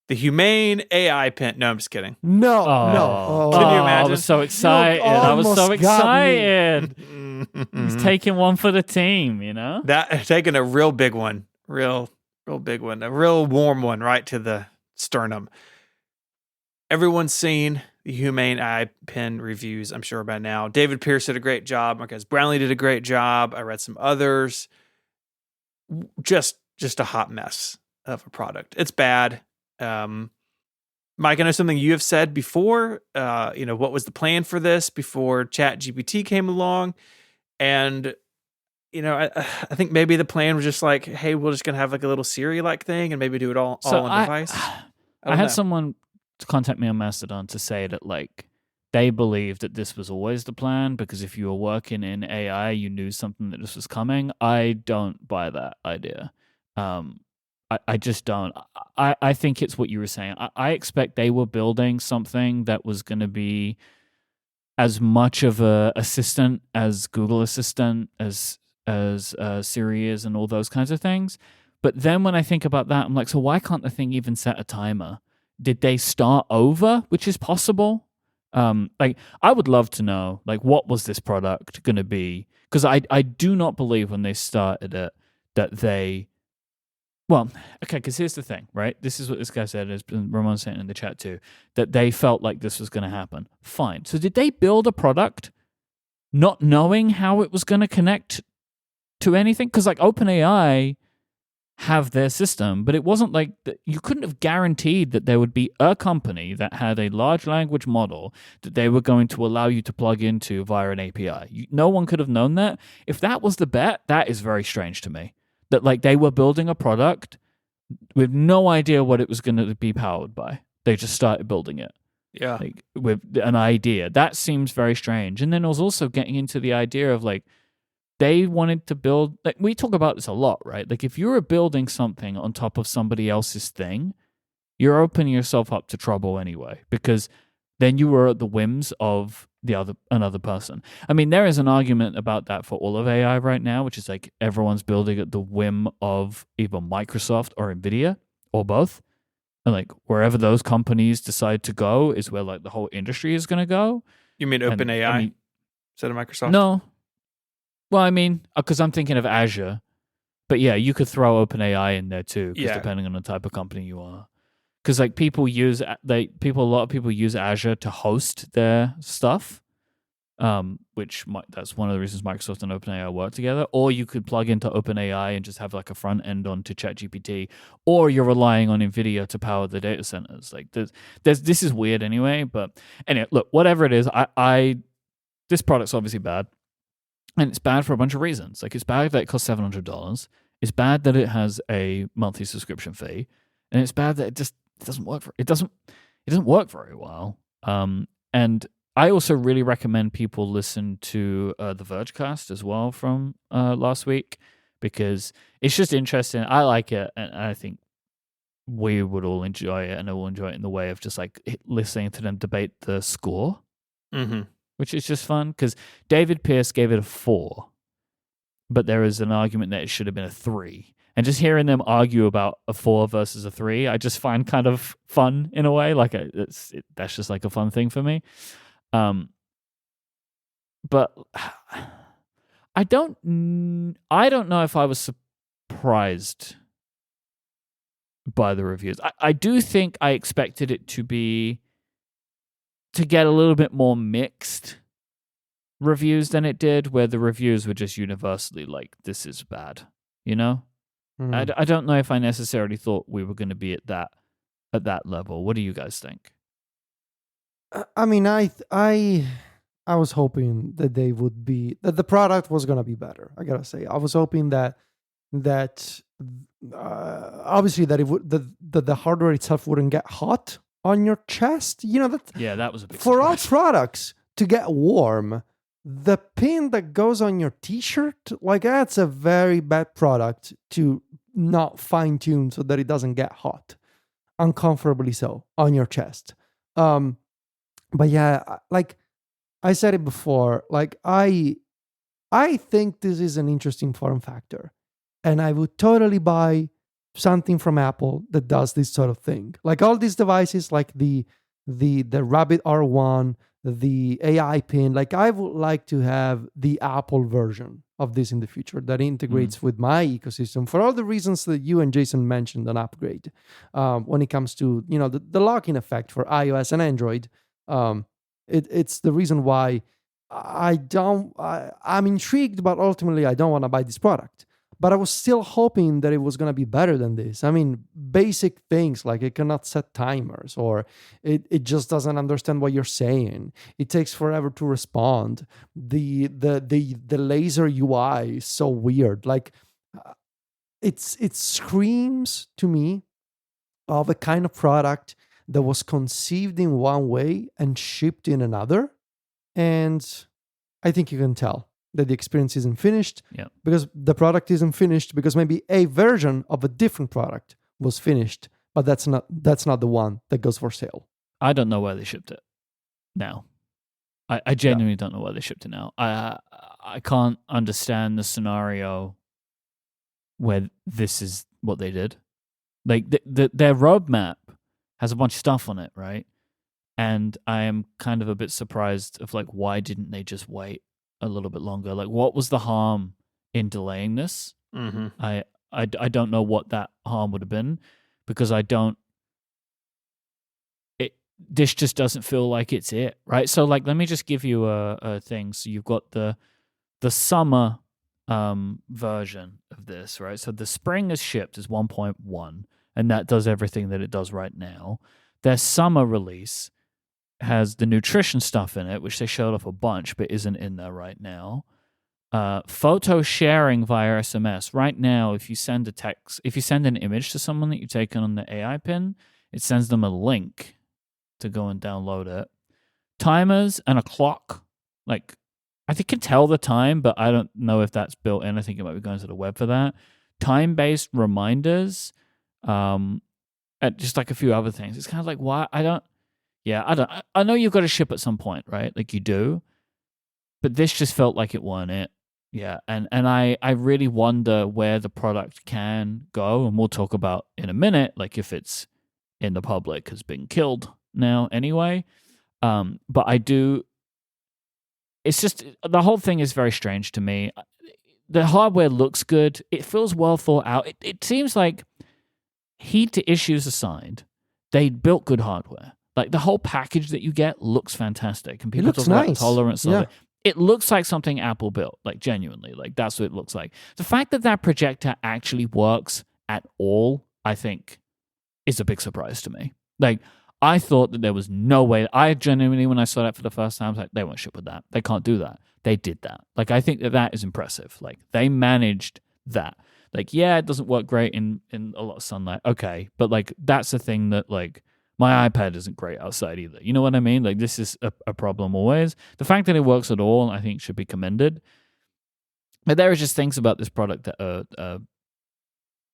The Humane AI Pin. No, I'm just kidding. No, Oh. no. Oh. Can you I imagine? was so excited. I was so almost got me. excited. He's taking one for the team, you know? That taking a real big one, real big one, a real warm one right to the sternum. Everyone's seen the Humane AI Pin reviews, I'm sure by now. David Pierce did a great job. Marquez Brownlee did a great job. I read some others. Just a hot mess of a product. It's bad. Mike, I know something you have said before. What was the plan for this before ChatGPT came along? And I think maybe the plan was just like, hey, we're just gonna have like a little Siri-like thing and maybe do it all on device. I had someone contact me on Mastodon to say that like they believe that this was always the plan because if you were working in AI, you knew something that this was coming. I don't buy that idea. I just don't. I think it's what you were saying. I expect they were building something that was going to be as much of a assistant as Google Assistant, as Siri is, and all those kinds of things. But then when I think about that, I'm like, so why can't the thing even set a timer? Did they start over, which is possible? I would love to know, like, what was this product going to be? Because I do not believe when they started it that they. Well, okay, because here's the thing, right? This is what this guy said, as Ramon saying in the chat too, that they felt like this was going to happen. Fine. So did they build a product not knowing how it was going to connect to anything? Because like OpenAI have their system, but it wasn't like you couldn't have guaranteed that there would be a company that had a large language model that they were going to allow you to plug into via an API. No one could have known that. If that was the bet, that is very strange to me. That like they were building a product with no idea what it was going to be powered by. They just started building it. Yeah. Like with an idea. That seems very strange. And then I was also getting into the idea of like they wanted to build, like we talk about this a lot, right? Like if you're building something on top of somebody else's thing, you're opening yourself up to trouble anyway, because then you were at the whims of another person. I mean, there is an argument about that for all of AI right now, which is like everyone's building at the whim of either Microsoft or Nvidia or both. And like wherever those companies decide to go is where like the whole industry is going to go. You mean OpenAI instead of Microsoft? No. Well, I mean, because I'm thinking of Azure. But yeah, you could throw OpenAI in there too, because depending on the type of company you are. Because like a lot of people use Azure to host their stuff, that's one of the reasons Microsoft and OpenAI work together. Or you could plug into OpenAI and just have like a front end onto ChatGPT, or you're relying on Nvidia to power the data centers. Like this is weird anyway. But anyway, look, whatever it is, this product's obviously bad, and it's bad for a bunch of reasons. Like it's bad that it costs $700. It's bad that it has a monthly subscription fee, and it's bad that it doesn't work. It doesn't work very well. And I also really recommend people listen to the Vergecast as well from last week, because it's just interesting. I like it, and I think we would all enjoy it, and I will enjoy it in the way of just like listening to them debate the score, which is just fun, because David Pierce gave it a 4, but there is an argument that it should have been a 3. And just hearing them argue about a 4 versus a 3, I just find kind of fun in a way. Like that's just like a fun thing for me. But I don't know if I was surprised by the reviews. I do think I expected it to get a little bit more mixed reviews than it did, where the reviews were just universally like, this is bad, you know? I don't know if I necessarily thought we were going to be at that level. What do you guys think? I mean, I was hoping that that the product was gonna be better. I gotta say, I was hoping that obviously that it would that the hardware itself wouldn't get hot on your chest. You know that. Yeah, that was a big for surprise. all products to get warm. The pin that goes on your t-shirt, like that's a very bad product to not fine tune so that it doesn't get hot, uncomfortably so, on your chest. But yeah, like I said it before, like I think this is an interesting form factor, and I would totally buy something from Apple that does this sort of thing. Like all these devices, like the Rabbit R1, the AI Pin. Like I would like to have the Apple version of this in the future that integrates with my ecosystem for all the reasons that you and Jason mentioned on Upgrade. When it comes to the lock-in effect for iOS and Android. It's the reason why I'm intrigued, but ultimately I don't want to buy this product. But I was still hoping that it was going to be better than this. I mean, basic things like it cannot set timers, or it just doesn't understand what you're saying. It takes forever to respond. The laser UI is so weird. Like it screams to me of a kind of product that was conceived in one way and shipped in another. And I think you can tell that the experience isn't finished, because the product isn't finished because maybe a version of a different product was finished, but that's not the one that goes for sale. I don't know where they shipped it now. I genuinely don't know where they shipped it now. I can't understand the scenario where this is what they did. Like their roadmap has a bunch of stuff on it, right? And I am kind of a bit surprised of like, why didn't they just wait a little bit longer? Like, what was the harm in delaying this? I don't know what that harm would have been, because this just doesn't feel like it's it, right? So like, let me just give you a thing. So you've got the summer version of this, right? So the spring is shipped as 1.1, and that does everything that it does right now. Their summer release has the nutrition stuff in it, which they showed off a bunch, but isn't in there right now. Photo sharing via SMS. Right now, if you send an image to someone that you've taken on the AI Pin, it sends them a link to go and download it. Timers and a clock. Like, I think it can tell the time, but I don't know if that's built in. I think it might be going to the web for that. Time-based reminders. And just like a few other things. It's kind of like, why? I know you've got to ship at some point, right? Like you do. But this just felt like it wasn't it. Yeah. And I really wonder where the product can go. And we'll talk about in a minute, like if it's in the public has been killed now anyway. But it's just, the whole thing is very strange to me. The hardware looks good. It feels well thought out. It seems like, heat to issues aside, they built good hardware. Like the whole package that you get looks fantastic, and people talk about tolerance of it. It looks like something Apple built, like genuinely, like that's what it looks like. The fact that projector actually works at all, I think, is a big surprise to me. Like I thought that there was no way. I genuinely, when I saw that for the first time, I was like, they won't ship with that. They can't do that. They did that. Like I think that is impressive. Like they managed that. Like, yeah, it doesn't work great in a lot of sunlight. Okay. But like, that's the thing that like My iPad isn't great outside either. You know what I mean? Like, this is a problem always. The fact that it works at all, I think, should be commended. But there are just things about this product that are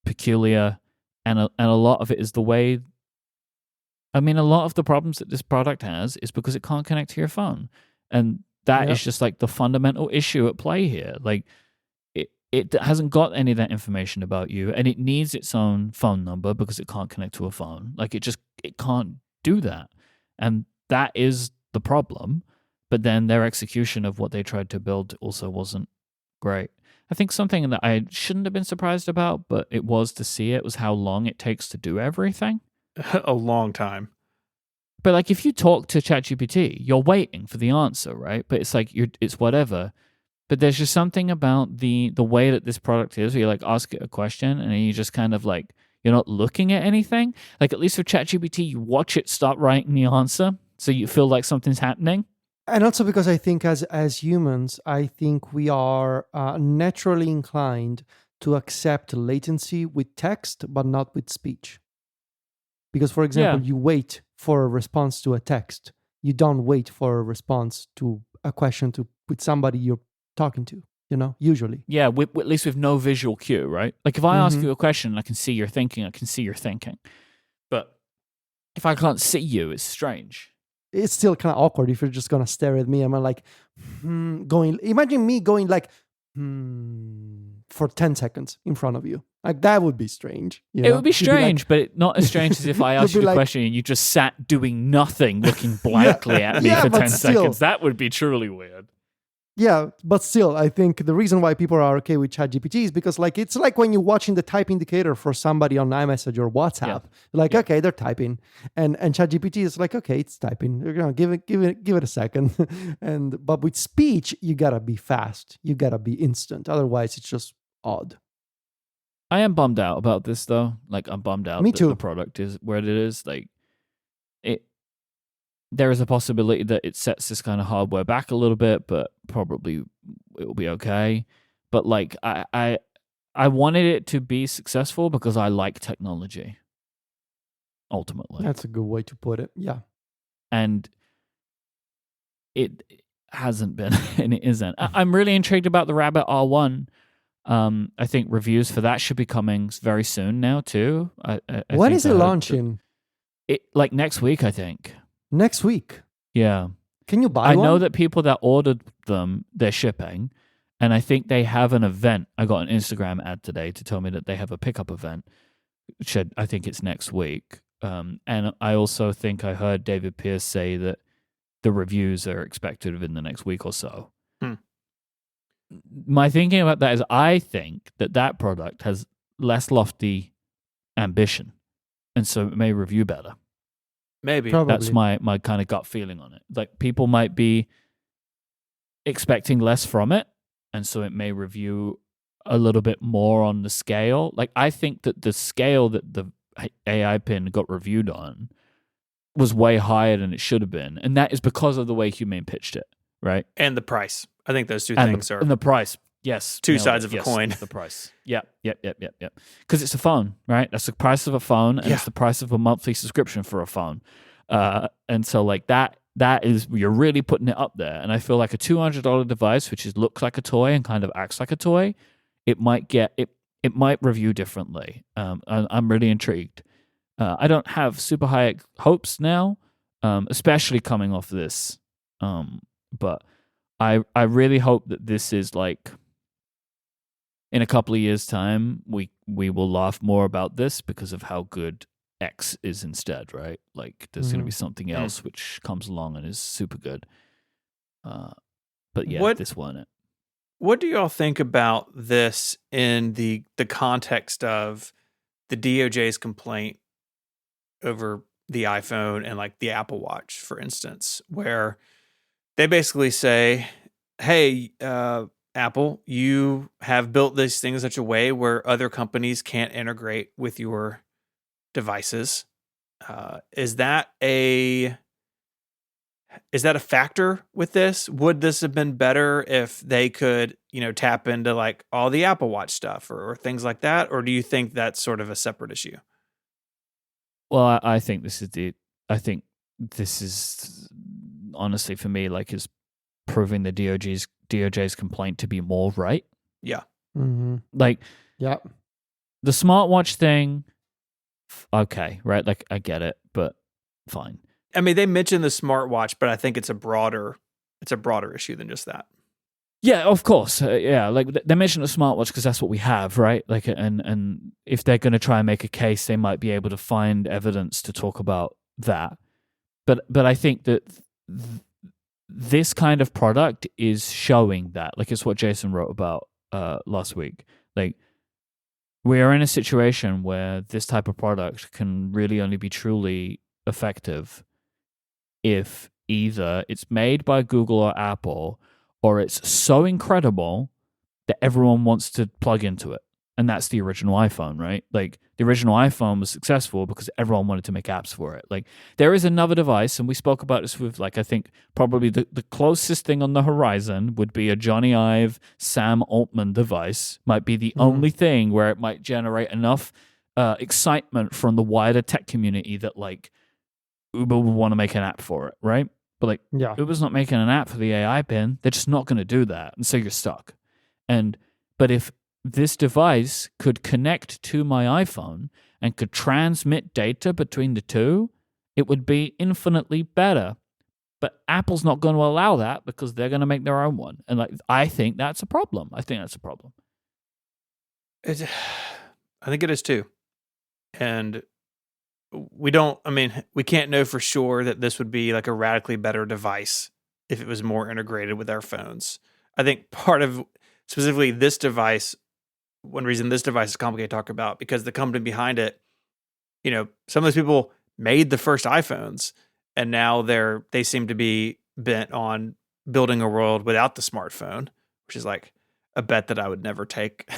peculiar, and a lot of it is the way. I mean, a lot of the problems that this product has is because it can't connect to your phone, and that is just like the fundamental issue at play here. Like, it hasn't got any of that information about you, and it needs its own phone number because it can't connect to a phone. Like, it can't do that, and that is the problem. But then their execution of what they tried to build also wasn't great. I think something that I shouldn't have been surprised about, but it was to see it, was how long it takes to do everything. A long time. But like, if you talk to ChatGPT, you're waiting for the answer, right? But it's like it's whatever. But there's just something about the way that this product is, where you like ask it a question and then you just kind of like, you're not looking at anything. Like, at least with ChatGPT, you watch it start writing the answer, so you feel like something's happening. And also because I think as humans, I think we are naturally inclined to accept latency with text, but not with speech. Because, for example, you wait for a response to a text. You don't wait for a response to a question with somebody you're talking to, usually. Yeah, at least with no visual cue, right? Like, if I ask you a question, I can see you're thinking, But if I can't see you, it's strange. It's still kind of awkward if you're just going to stare at me. I'm like, imagine me going like, for 10 seconds in front of you. Like, that would be strange. It would be strange, but not as strange as if I asked you the question and you just sat doing nothing, looking blankly at me for 10 seconds. That would be truly weird. Yeah, but still, I think the reason why people are okay with ChatGPT is because, like, it's like when you're watching the type indicator for somebody on iMessage or WhatsApp. Okay, they're typing, and ChatGPT is like, okay, it's typing. You're gonna give it a second, but with speech, you gotta be fast. You gotta be instant. Otherwise, it's just odd. I am bummed out about this, though. Like, I'm bummed out that the product is where it is. Like, there is a possibility that it sets this kind of hardware back a little bit, but probably it will be okay. But like, I wanted it to be successful because I like technology. Ultimately, that's a good way to put it. Yeah, and it hasn't been, and it isn't. I'm really intrigued about the Rabbit R1. I think reviews for that should be coming very soon now too. When is it launching? Like next week, I think. Next week? Yeah. Can you buy one? I know that people that ordered them, they're shipping, and I think they have an event. I got an Instagram ad today to tell me that they have a pickup event. I think it's next week. And I also think I heard David Pierce say that the reviews are expected within the next week or so. My thinking about that is I think that product has less lofty ambition, and so it may review better. Maybe. Probably. That's my kind of gut feeling on it. Like, people might be expecting less from it, and so it may review a little bit more on the scale. Like, I think that the scale that the AI Pin got reviewed on was way higher than it should have been, and that is because of the way Humane pitched it, right? And the price. I think those two things are... And the price. Yes. Two sides of a coin. The price. Yep. Because it's a phone, right? That's the price of a phone, and it's the price of a monthly subscription for a phone. And so, like, that is, you're really putting it up there. And I feel like a $200 device, which looks like a toy and kind of acts like a toy, it might review differently. I'm really intrigued. I don't have super high hopes now, especially coming off this. But I really hope that this is like, in a couple of years' time, we will laugh more about this because of how good X is instead, right? Like, there's going to be something else which comes along and is super good. But yeah, this won it. What do y'all think about this in the context of the DOJ's complaint over the iPhone and like the Apple Watch, for instance, where they basically say, hey, Apple, you have built this thing in such a way where other companies can't integrate with your devices. Is that a factor with this? Would this have been better if they could, tap into like all the Apple Watch stuff or things like that? Or do you think that's sort of a separate issue? Well, I think this is the I think this is honestly for me like is proving the DOJ's complaint to be more right. Yeah. Mm-hmm. Like Yeah. the smartwatch thing, okay, right? Like I get it, but fine. I mean, they mentioned the smartwatch, but I think it's a broader issue than just that. Yeah, of course. Yeah, like they mentioned a smartwatch because that's what we have, right? Like, and if they're going to try and make a case, they might be able to find evidence to talk about that. But I think that this kind of product is showing that. Like, it's what Jason wrote about last week. Like, we are in a situation where this type of product can really only be truly effective if either it's made by Google or Apple, or it's so incredible that everyone wants to plug into it. And that's the original iPhone, right? Like the original iPhone was successful because everyone wanted to make apps for it. Like there is another device, and we spoke about this with like, I think probably the closest thing on the horizon would be a Johnny Ive, Sam Altman device. Might be the only thing where it might generate enough excitement from the wider tech community that like Uber would want to make an app for it, right? But like Uber's not making an app for the AI pin. They're just not going to do that. And so you're stuck. But if this device could connect to my iPhone and could transmit data between the two, it would be infinitely better. But Apple's not going to allow that because they're going to make their own one. And like I think that's a problem. I think I think it is too. And we can't know for sure that this would be like a radically better device if it was more integrated with our phones. I think part of specifically this device, one reason this device is complicated to talk about, because the company behind it, some of those people made the first iPhones, and now they seem to be bent on building a world without the smartphone, which is like a bet that I would never take.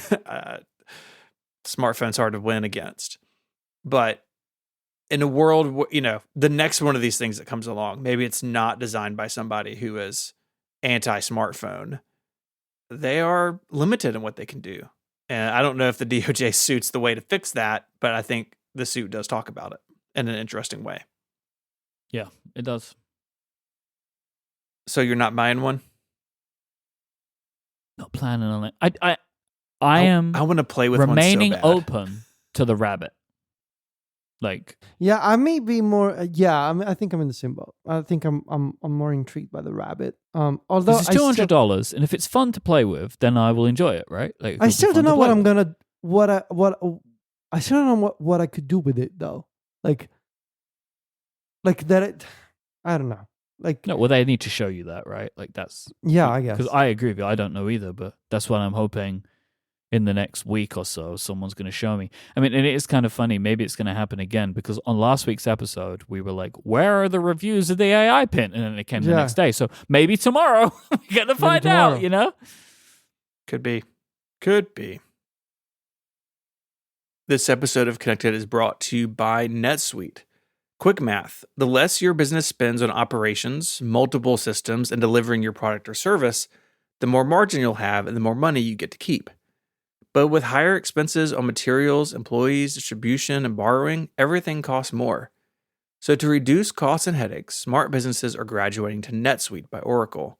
Smartphone's hard to win against. But in a world where, the next one of these things that comes along, maybe it's not designed by somebody who is anti-smartphone. They are limited in what they can do. And I don't know if the DOJ suit's the way to fix that, but I think the suit does talk about it in an interesting way. Yeah, it does. So you're not buying one? Not planning on it. I am. I want to play with remaining one so bad. open to the rabbit. Like, yeah, I may be more. I think I'm in the same boat. I think I'm more intrigued by the rabbit. Although it's $200, and if it's fun to play with, then I will enjoy it. Right? Like, I still don't know what I'm gonna I still don't know what I could do with it though. Like that. I don't know. Like no, well, they need to show you that, right? Like that's I guess because I agree with you. I don't know either, but that's what I'm hoping. In the next week or so, someone's going to show me. I mean, and it is kind of funny. Maybe it's going to happen again because on last week's episode, we were like, where are the reviews of the AI pin? And then it came the next day. So maybe tomorrow we're going to find out, Could be. This episode of Connected is brought to you by NetSuite. Quick math. The less your business spends on operations, multiple systems, and delivering your product or service, the more margin you'll have and the more money you get to keep. But with higher expenses on materials, employees, distribution, and borrowing, everything costs more. So to reduce costs and headaches, smart businesses are graduating to NetSuite by Oracle.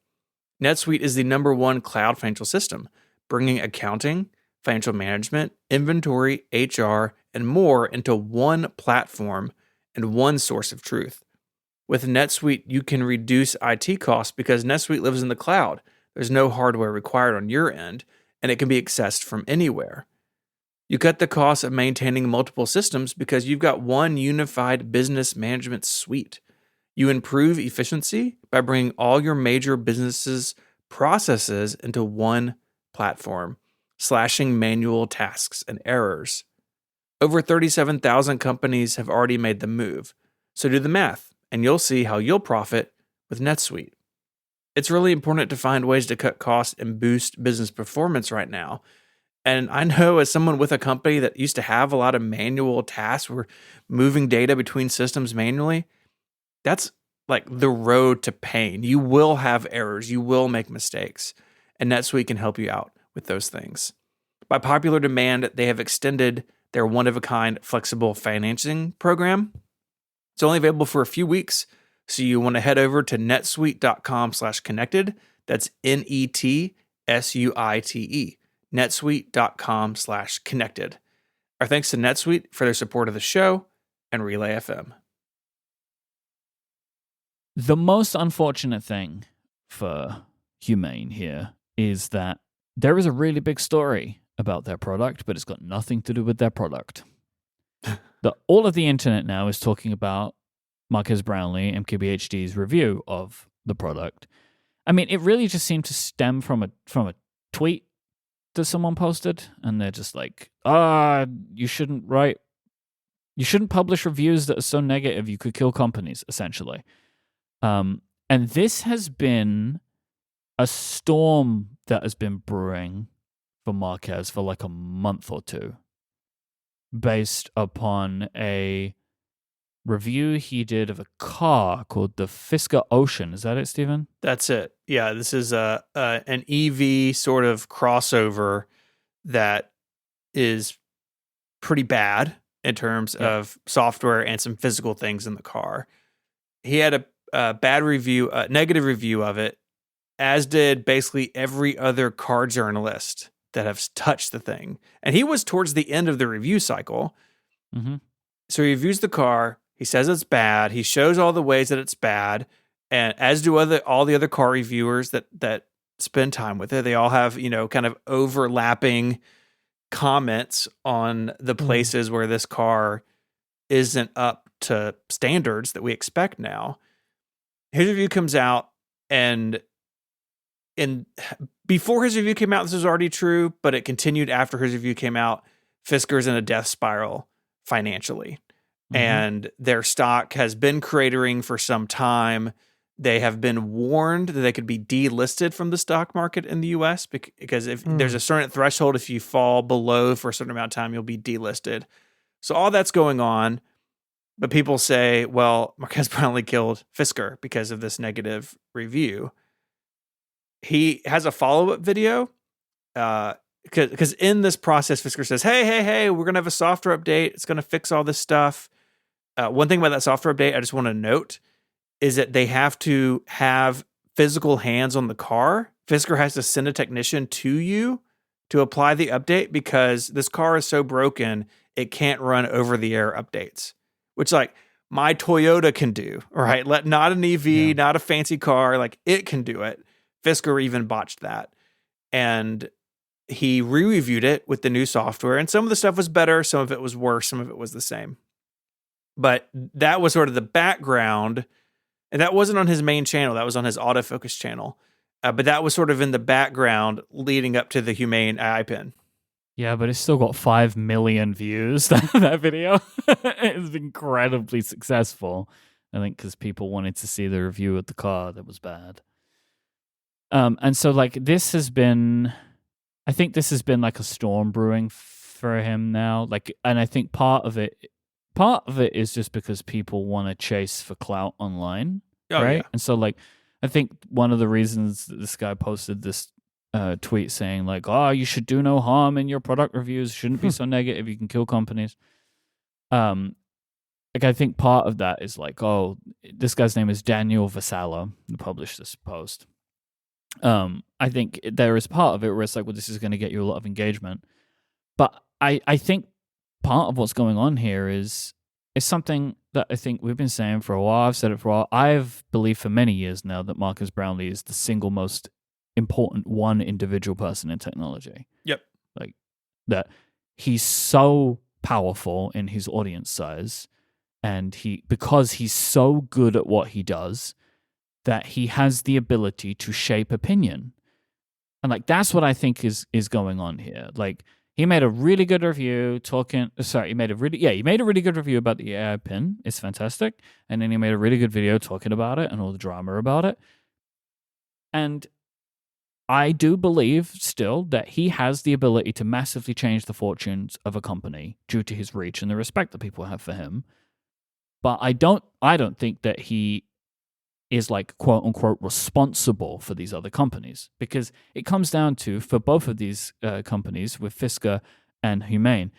NetSuite is the #1 cloud financial system, bringing accounting, financial management, inventory, HR, and more into one platform and one source of truth. With NetSuite, you can reduce IT costs because NetSuite lives in the cloud. There's no hardware required on your end, and it can be accessed from anywhere. You cut the cost of maintaining multiple systems because you've got one unified business management suite. You improve efficiency by bringing all your major businesses' processes into one platform, slashing manual tasks and errors. Over 37,000 companies have already made the move. So do the math, and you'll see how you'll profit with NetSuite. It's really important to find ways to cut costs and boost business performance right now. And I know as someone with a company that used to have a lot of manual tasks, we're moving data between systems manually. That's like the road to pain. You will have errors. You will make mistakes. And NetSuite can help you out with those things. By popular demand, they have extended their one-of-a-kind flexible financing program. It's only available for a few weeks, so you want to head over to netsuite.com/connected. That's NETSUITE, netsuite.com/connected. Our thanks to NetSuite for their support of the show and Relay FM. The most unfortunate thing for Humane here is that there is a really big story about their product, but it's got nothing to do with their product. All of the internet now is talking about Marques Brownlee, MKBHD's review of the product. I mean, it really just seemed to stem from a tweet that someone posted, and they're just like, you shouldn't publish reviews that are so negative you could kill companies, essentially. And this has been a storm that has been brewing for Marques for like a month or two, based upon a review he did of a car called the Fisker Ocean. Is that it, Stephen? That's it. Yeah, this is an EV sort of crossover that is pretty bad in terms of software and some physical things in the car. He had a bad review, a negative review of it, as did basically every other car journalist that have touched the thing. And he was towards the end of the review cycle. Mm-hmm. So he reviews the car. He says it's bad. He shows all the ways that it's bad, and as do all the other car reviewers that spend time with it. They all have, kind of overlapping comments on the places where this car isn't up to standards that we expect now. His review comes out, and before his review came out, this was already true, but it continued after his review came out. Fisker's in a death spiral financially. Mm-hmm. And their stock has been cratering for some time. They have been warned that they could be delisted from the stock market in the US because if there's a certain threshold, if you fall below for a certain amount of time, you'll be delisted. So all that's going on. But people say, well, Marques Brownlee killed Fisker because of this negative review. He has a follow-up video because in this process, Fisker says, hey, we're going to have a software update. It's going to fix all this stuff. One thing about that software update I just want to note is that they have to have physical hands on the car. Fisker has to send a technician to you to apply the update because this car is so broken, it can't run over-the-air updates, which like my Toyota can do, right? Not an EV, not a fancy car, like it can do it. Fisker even botched that. And he re-reviewed it with the new software, and some of the stuff was better, some of it was worse, some of it was the same. But that was sort of the background, and that wasn't on his main channel. That was on his autofocus channel. But that was sort of in the background leading up to the Humane AI Pin. Yeah, but it's still got 5 million views, that video. It's incredibly successful, I think, because people wanted to see the review of the car that was bad. And so, like, I think this has been like a storm brewing for him now. Like, and I think part of it is just because people want to chase for clout online, right? Yeah. And so, like, I think one of the reasons that this guy posted this tweet saying, like, you should do no harm in your product reviews, shouldn't be so negative, you can kill companies. Like, I think part of that is like, this guy's name is Daniel Vassallo, who published this post. I think there is part of it where it's like, well, this is going to get you a lot of engagement. But I think part of what's going on here is something that I think we've been saying for a while. I've said it for a while. I've believed for many years now that Marques Brownlee is the single most important one individual person in technology. Yep. Like, that he's so powerful in his audience size, and because he's so good at what he does, that he has the ability to shape opinion. And like, that's what I think is going on here. Like, he made a really good review he made a really good review about the AI Pin. It's fantastic. And then he made a really good video talking about it and all the drama about it. And I do believe still that he has the ability to massively change the fortunes of a company due to his reach and the respect that people have for him. But I don't think that he is like quote unquote responsible for these other companies, because it comes down to, for both of these companies with Fisker and Humane,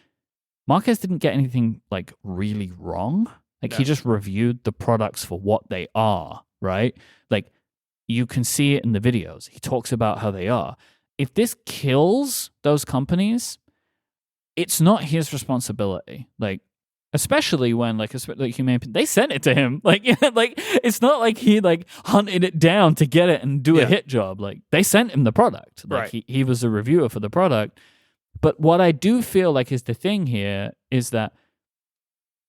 Marques didn't get anything like really wrong. Like he just reviewed the products for what they are, right? Like you can see it in the videos. He talks about how they are. If this kills those companies, it's not his responsibility. Like, especially when like Humane Pin, they sent it to him. Like, like it's not like he like hunted it down to get it and do a hit job. Like they sent him the product. Like he was a reviewer for the product. But what I do feel like is the thing here is that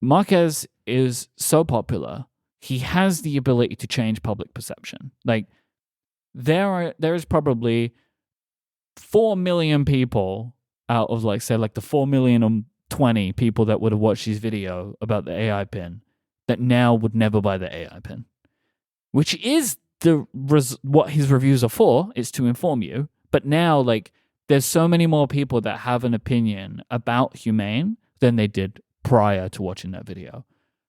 Marquez is so popular. He has the ability to change public perception. Like there is probably 4 million people out of like say like the 4,020,000 people that would have watched his video about the AI pin that now would never buy the AI pin, which is what his reviews are for. It's to inform you. But now like there's so many more people that have an opinion about Humane than they did prior to watching that video.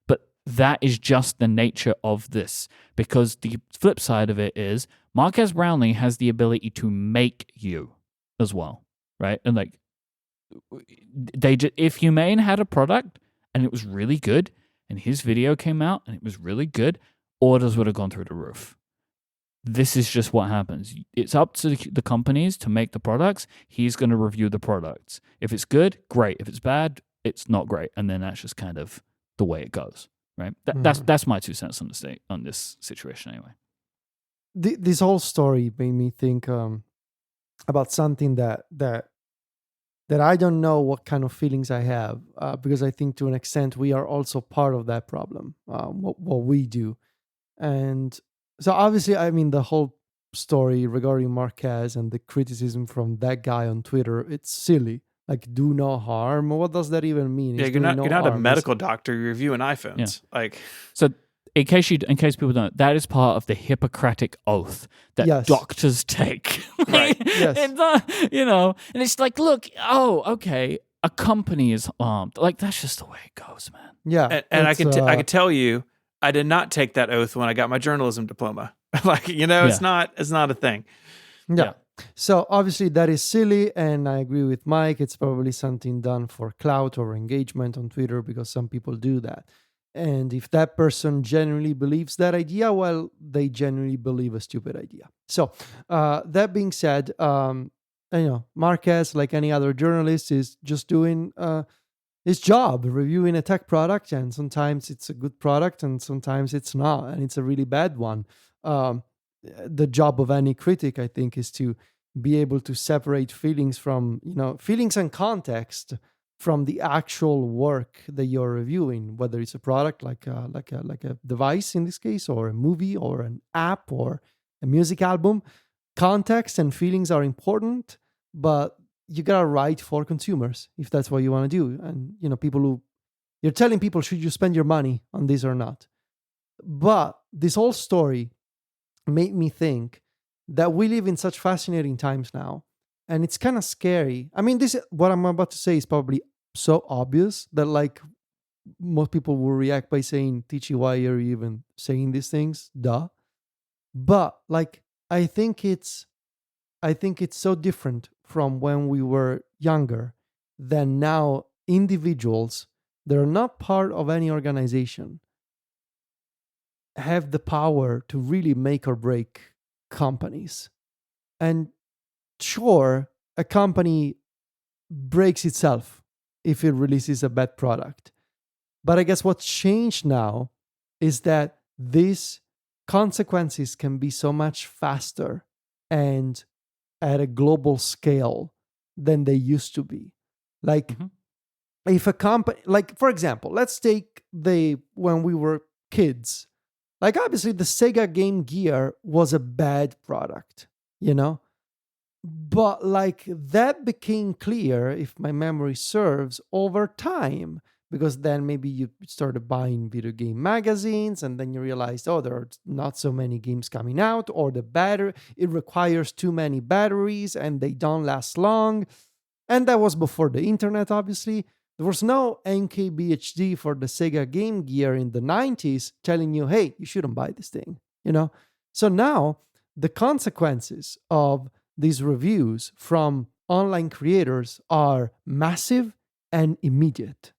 But that is just the nature of this, because the flip side of it is Marquez Brownlee has the ability to make you as well, right? And like if Humane had a product and it was really good and his video came out and it was really good, orders would have gone through the roof. This is just what happens. It's up to the companies to make the products. He's going to review the products. If it's good, great. If it's bad, it's not great. And then that's just kind of the way it goes, right? That's my 2 cents on this situation anyway. This whole story made me think about something that I don't know what kind of feelings I have, because I think to an extent we are also part of that problem, what we do. And so obviously, I mean, the whole story regarding Marquez and the criticism from that guy on Twitter, it's silly. Like, do no harm. What does that even mean? Yeah, you're not a medical doctor. You're reviewing iPhones. Yeah. Like, so in case people don't, that is part of the Hippocratic oath that doctors take. Right. Yes. And it's like, look, okay, a company is armed. Like, that's just the way it goes, man. Yeah. And I can tell you, I did not take that oath when I got my journalism diploma. Like, it's not a thing. Yeah. So obviously that is silly, and I agree with Mike. It's probably something done for clout or engagement on Twitter, because some people do that. And if that person genuinely believes that idea, well, they genuinely believe a stupid idea. So that being said, Marquez, like any other journalist, is just doing his job, reviewing a tech product, and sometimes it's a good product and sometimes it's not, and it's a really bad one. The job of any critic, I think, is to be able to separate feelings from, feelings and context from the actual work that you're reviewing, whether it's a product like a device in this case, or a movie, or an app, or a music album. Context and feelings are important, but you gotta write for consumers if that's what you want to do. And you're telling people, should you spend your money on this or not? But this whole story made me think that we live in such fascinating times now, and it's kind of scary. I mean, what I'm about to say is probably so obvious that like most people will react by saying, Tichy, why are you even saying these things? Duh. But like, I think it's so different from when we were younger, than now individuals that are not part of any organization have the power to really make or break companies. And sure, a company breaks itself if it releases a bad product. But I guess what's changed now is that these consequences can be so much faster and at a global scale than they used to be. Like, if a company, like, for example, let's take when we were kids. Like, obviously, the Sega Game Gear was a bad product, But, like, that became clear, if my memory serves, over time. Because then maybe you started buying video game magazines, and then you realized, there are not so many games coming out, or it requires too many batteries, and they don't last long. And that was before the internet, obviously. There was no NKBHD for the Sega Game Gear in the 90s telling you, hey, you shouldn't buy this thing, So now the consequences of these reviews from online creators are massive and immediate.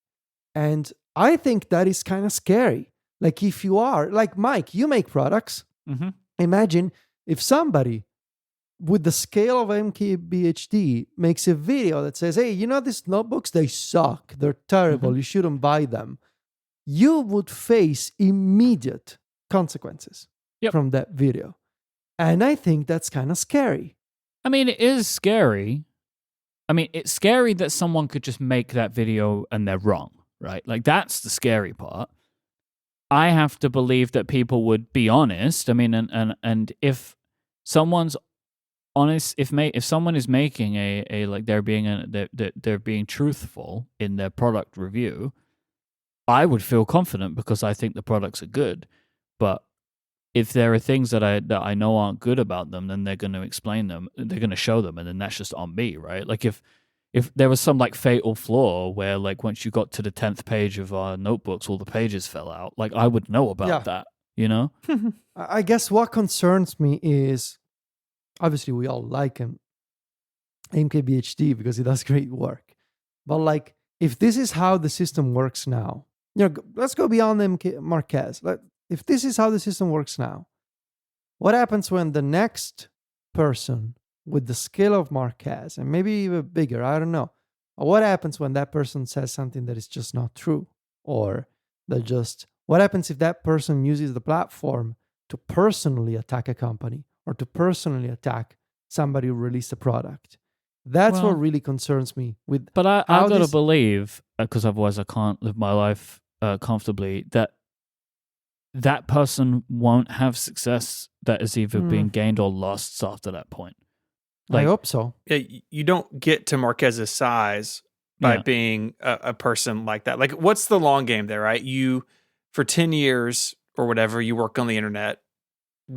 And I think that is kind of scary. Like if you are, like Mike, you make products. Mm-hmm. Imagine if somebody with the scale of MKBHD makes a video that says, hey, these notebooks, they suck. They're terrible. Mm-hmm. You shouldn't buy them. You would face immediate consequences from that video. And I think that's kind of scary. I mean, it is scary. I mean, it's scary that someone could just make that video and they're wrong, right? Like, that's the scary part. I have to believe that people would be honest. I mean, and if someone's honest, if someone is making a like they're being truthful in their product review, I would feel confident because I think the products are good. But if there are things that I know aren't good about them, then they're going to explain them. They're going to show them, and then that's just on me, right? Like if there was some like fatal flaw where like once you got to the 10th page of our notebooks, all the pages fell out, like I would know about that, you know? I guess what concerns me is, obviously we all like him, MKBHD, because he does great work. But like, if this is how the system works now, let's go beyond MK Marquez. If this is how the system works now, what happens when the next person with the skill of Marquez, and maybe even bigger, I don't know, what happens when that person says something that is just not true? Or what happens if that person uses the platform to personally attack a company or to personally attack somebody who released a product? That's what really concerns me. But I got to believe, because otherwise I can't live my life comfortably, that person won't have success that is either being gained or lost after that point. Like, I hope so. Yeah, you don't get to Marquez's size by being a person like that. Like, what's the long game there, right? You, for 10 years or whatever, you work on the internet,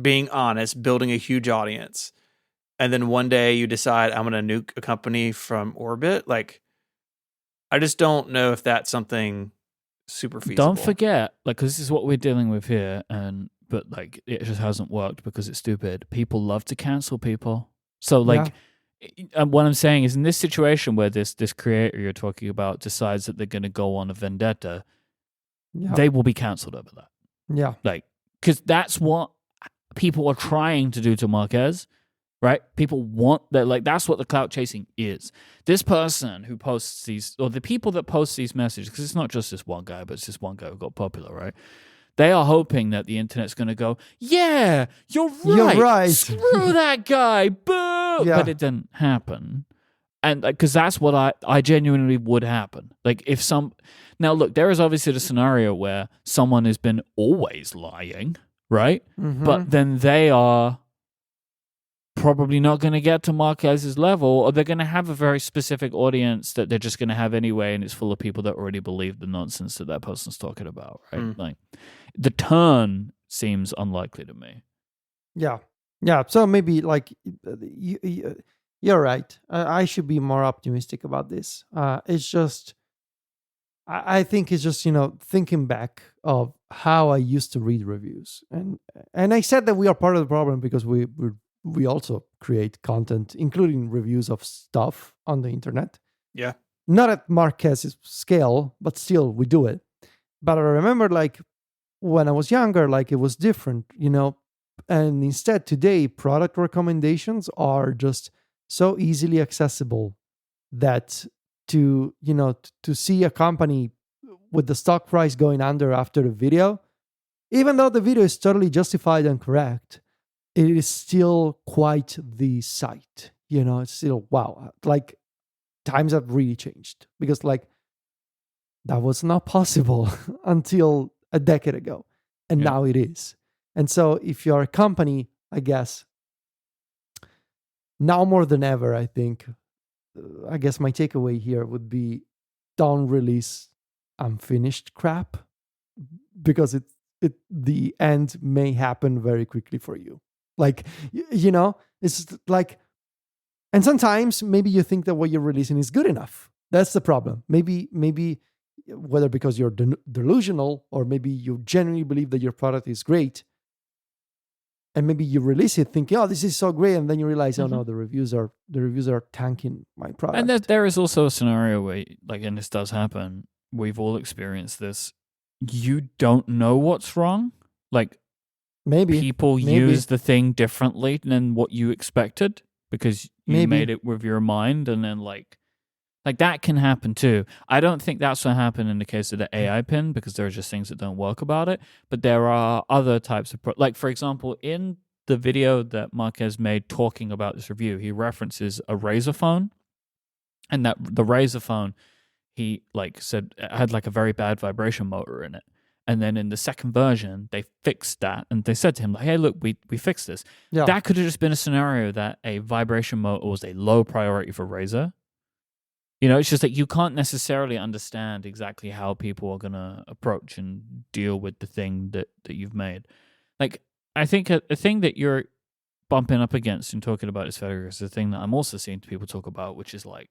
being honest, building a huge audience. And then one day you decide, I'm going to nuke a company from orbit. Like, I just don't know if that's something super feasible. Don't forget, like, because this is what we're dealing with here, but like, it just hasn't worked because it's stupid. People love to cancel people. So, like, what I'm saying is, in this situation where this creator you're talking about decides that they're going to go on a vendetta, they will be canceled over that. Yeah. Like, because that's what people are trying to do to Marquez, right? People want that, like, that's what the clout chasing is. This person who posts these, or the people that post these messages, because it's not just this one guy, but it's this one guy who got popular, right? They are hoping that the internet's going to go, yeah, you're right. Screw that guy. Boo. Yeah. But it didn't happen. And because that's what I genuinely would happen. Like if now look, there is obviously the scenario where someone has been always lying, right? Mm-hmm. But then they are probably not going to get to Marquez's level, or they're going to have a very specific audience that they're just going to have anyway, and it's full of people that already believe the nonsense that person's talking about, right? Like the turn seems unlikely to me. Yeah. So maybe like you're right. I should be more optimistic about this. It's just, I think it's just, thinking back of how I used to read reviews, and I said that we are part of the problem because we also create content, including reviews of stuff on the internet. Yeah. Not at Marquez's scale, but still we do it. But I remember like when I was younger, like it was different, and instead today product recommendations are just so easily accessible that to see a company with the stock price going under after the video, even though the video is totally justified and correct, it is still quite the sight. It's still, wow, like times have really changed, because like that was not possible until a decade ago, and now it is. And so if you're a company, I guess now more than ever, I think, I guess my takeaway here would be, don't release unfinished crap, because the end may happen very quickly for you. Like, it's like, and sometimes maybe you think that what you're releasing is good enough. That's the problem. Maybe whether because you're delusional, or maybe you genuinely believe that your product is great, and maybe you release it thinking, oh, this is so great, and then you realize, oh no, the reviews are tanking my product. And there is also a scenario where, like, and this does happen, we've all experienced this. You don't know what's wrong. Like, Maybe people use the thing differently than what you expected because you made it with your mind, and then like that can happen too. I don't think that's what happened in the case of the AI pin, because there are just things that don't work about it. But there are other types of like, for example, in the video that Marquez made talking about this review, he references a Razer phone, and that the Razer phone, he like said, had like a very bad vibration motor in it. And then in the second version, they fixed that, and they said to him, like, "Hey, look, we fixed this." Yeah. That could have just been a scenario that a vibration motor was a low priority for Razer. You know, it's just that you can't necessarily understand exactly how people are going to approach and deal with the thing that you've made. Like, I think a thing that you're bumping up against in talking about this, Federico, is the thing that I'm also seeing people talk about, which is like,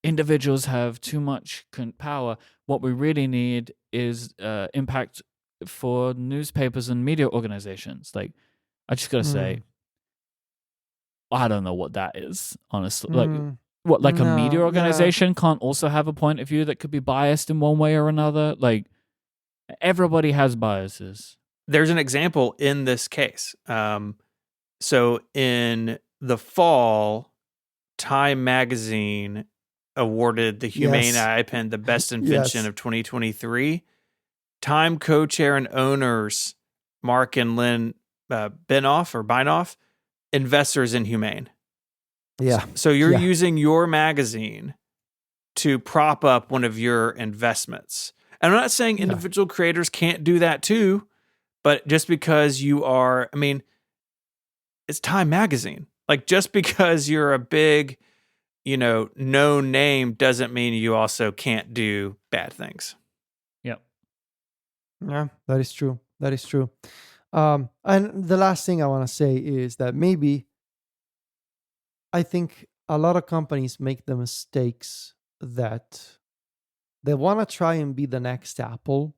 individuals have too much power. What we really need is impact for newspapers and media organizations. Like, I just got to say, I don't know what that is, honestly. Like, what, like a media organization can't also have a point of view that could be biased in one way or another? Like, everybody has biases. There's an example in this case. So in the fall, Time Magazine awarded the Humane AI Pin the best invention of 2023. Time co-chair and owners Mark and Lynn Binoff, investors in Humane. Yeah. So you're using your magazine to prop up one of your investments. And I'm not saying individual creators can't do that too, but just because you are, I mean, it's Time Magazine. Like, just because you're a big, known name doesn't mean you also can't do bad things. Yep. Yeah, that is true. That is true. And the last thing I want to say is that maybe I think a lot of companies make the mistakes that they want to try and be the next Apple,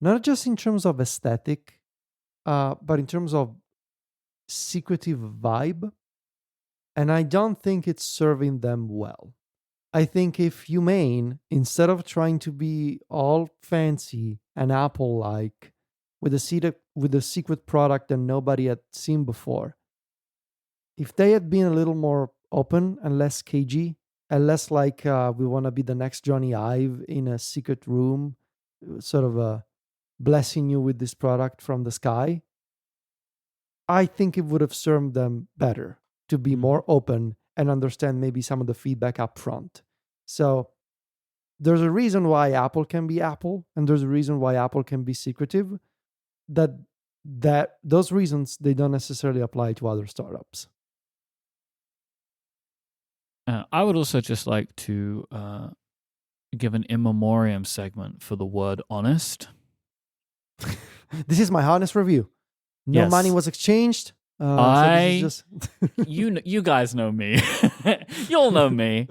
not just in terms of aesthetic, but in terms of secretive vibe. And I don't think it's serving them well. I think if Humane, instead of trying to be all fancy and Apple-like with a secret product that nobody had seen before, if they had been a little more open and less cagey and less like we want to be the next Johnny Ive in a secret room, sort of blessing you with this product from the sky, I think it would have served them better to be more open and understand maybe some of the feedback up front. So there's a reason why Apple can be Apple, and there's a reason why Apple can be secretive. That those reasons, they don't necessarily apply to other startups. I would also just like to give an in memoriam segment for the word honest. This is my honest review. No money was exchanged. You guys know me. You'll know me.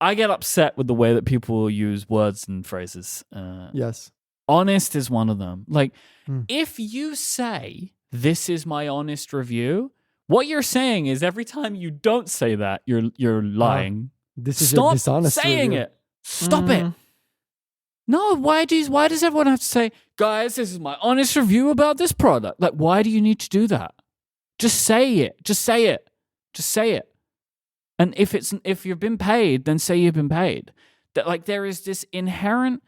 I get upset with the way that people use words and phrases. Yes. Honest is one of them. Like, if you say, "This is my honest review," what you're saying is every time you don't say that, you're lying. This is your dishonest saying review. it. Stop it. No, why does everyone have to say, "Guys, this is my honest review about this product"? Like, why do you need to do that? Just say it. Just say it. Just say it. And if you've been paid, then say you've been paid. That, like, there is this inherent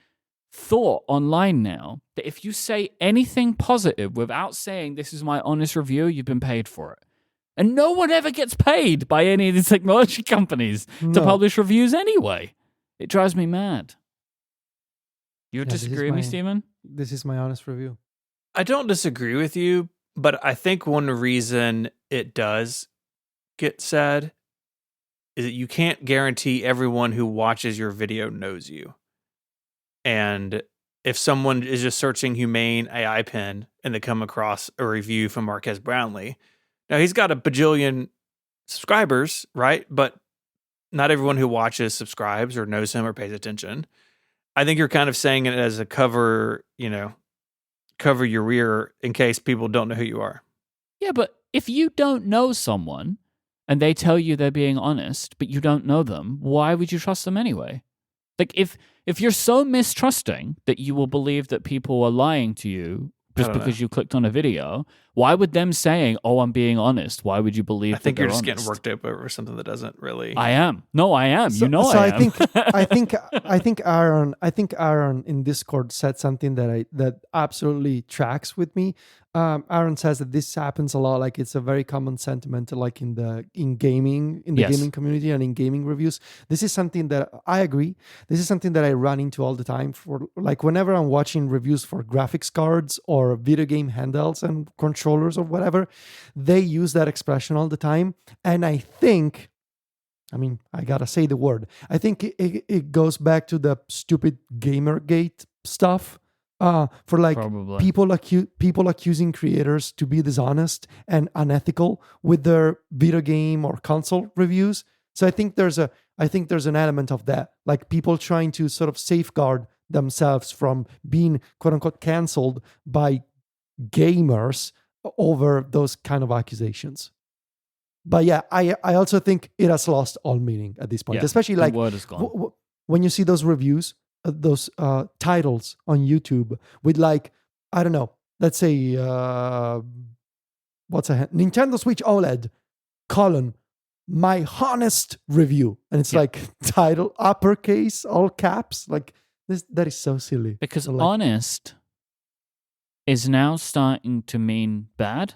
thought online now that if you say anything positive without saying "this is my honest review," you've been paid for it. And no one ever gets paid by any of these technology companies to publish reviews anyway. It drives me mad. You disagree with me, Stephen? This is my honest review. I don't disagree with you, but I think one reason it does get said is that you can't guarantee everyone who watches your video knows you. And if someone is just searching Humane AI Pin and they come across a review from Marquez Brownlee, now he's got a bajillion subscribers, right? But not everyone who watches subscribes or knows him or pays attention. I think you're kind of saying it as a cover your rear in case people don't know who you are. Yeah, but if you don't know someone and they tell you they're being honest, but you don't know them, why would you trust them anyway? Like if you're so mistrusting that you will believe that people are lying to you just because you clicked on a video, why would them saying, "Oh, I'm being honest"? Why would you believe? I think that you're they're just honest? getting worked up over something that doesn't really. I am. No, I am. So, I am. I think Aaron in Discord said something that absolutely tracks with me. Aaron says that this happens a lot. Like it's a very common sentiment, like in the gaming Yes. community and in gaming reviews. This is something that I agree. This is something that I run into all the time. For like whenever I'm watching reviews for graphics cards or video game handhelds and controllers or whatever, they use that expression all the time. And I think, I mean, I gotta say the word. I think it goes back to the stupid Gamergate stuff. For like Probably. people accusing creators to be dishonest and unethical with their video game or console reviews. So I think there's an element of that, like people trying to sort of safeguard themselves from being quote unquote canceled by gamers over those kind of accusations. But yeah, I also think it has lost all meaning at this point, Yeah, especially the like word is gone. when you see those reviews, those titles on YouTube with like, I don't know, let's say Nintendo Switch OLED colon my honest review, and it's like title uppercase all caps, like this. That is so silly Because So, like, honest is now starting to mean bad.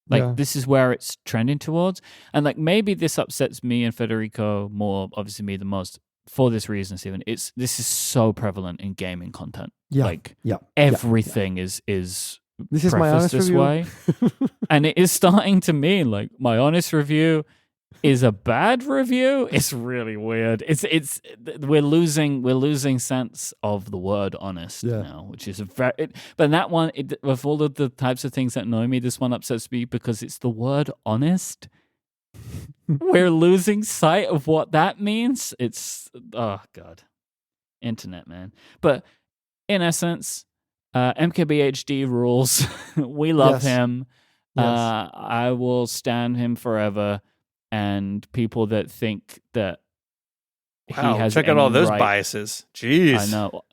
Like yeah. this is where it's trending towards. And like maybe this upsets me and Federico more, obviously me the most, for this reason, Stephen. This is so prevalent in gaming content. Yeah, Like yeah, everything is This is my honest this review. way. And it is starting to mean like my honest review is a bad review. It's really weird. We're losing sense of the word honest now, which is but that one, of all of the types of things that annoy me, this one upsets me because it's the word honest. We're losing sight of what that means. It's oh god, internet, man. But in essence, MKBHD rules. We love him. Yes. I will stand him forever. And people that think that he has check out all those right, biases. Jeez, I know.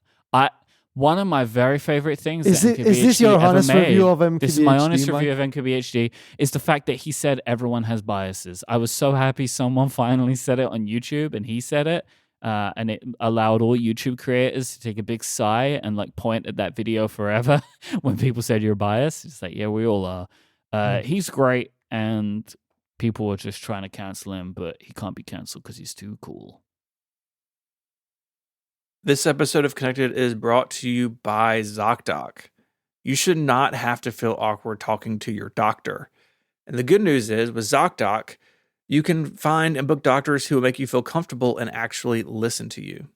One of my very favorite things Is that this your honest review of MKBHD? This is my honest review of MKBHD. Is the fact that he said everyone has biases. I was so happy someone finally said it on YouTube, and he said it. And it allowed all YouTube creators to take a big sigh and like point at that video forever when people said you're biased. It's like, yeah, we all are. He's great, and people were just trying to cancel him, but he can't be canceled because he's too cool. This episode of Connected is brought to you by ZocDoc. You should not have to feel awkward talking to your doctor. And the good news is, with ZocDoc, you can find and book doctors who will make you feel comfortable and actually listen to you.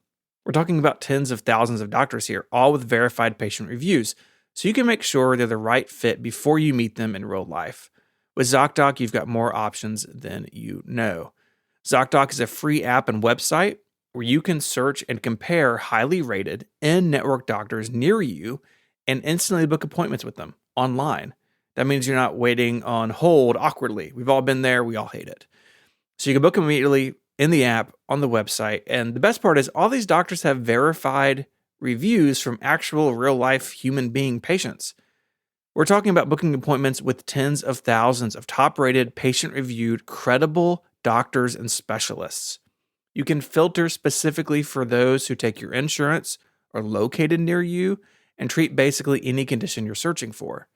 We're talking about tens of thousands of doctors here, all with verified patient reviews, so you can make sure they're the right fit before you meet them in real life. With ZocDoc, you've got more options than you know. ZocDoc is a free app and website where you can search and compare highly rated in-network doctors near you and instantly book appointments with them online. That means you're not waiting on hold awkwardly. We've all been there. We all hate it. So you can book them immediately in the app, on the website. And the best part is all these doctors have verified reviews from actual real-life human being patients. We're talking about booking appointments with tens of thousands of top-rated, patient-reviewed, credible doctors and specialists. You can filter specifically for those who take your insurance, are located near you, and treat basically any condition you're searching for.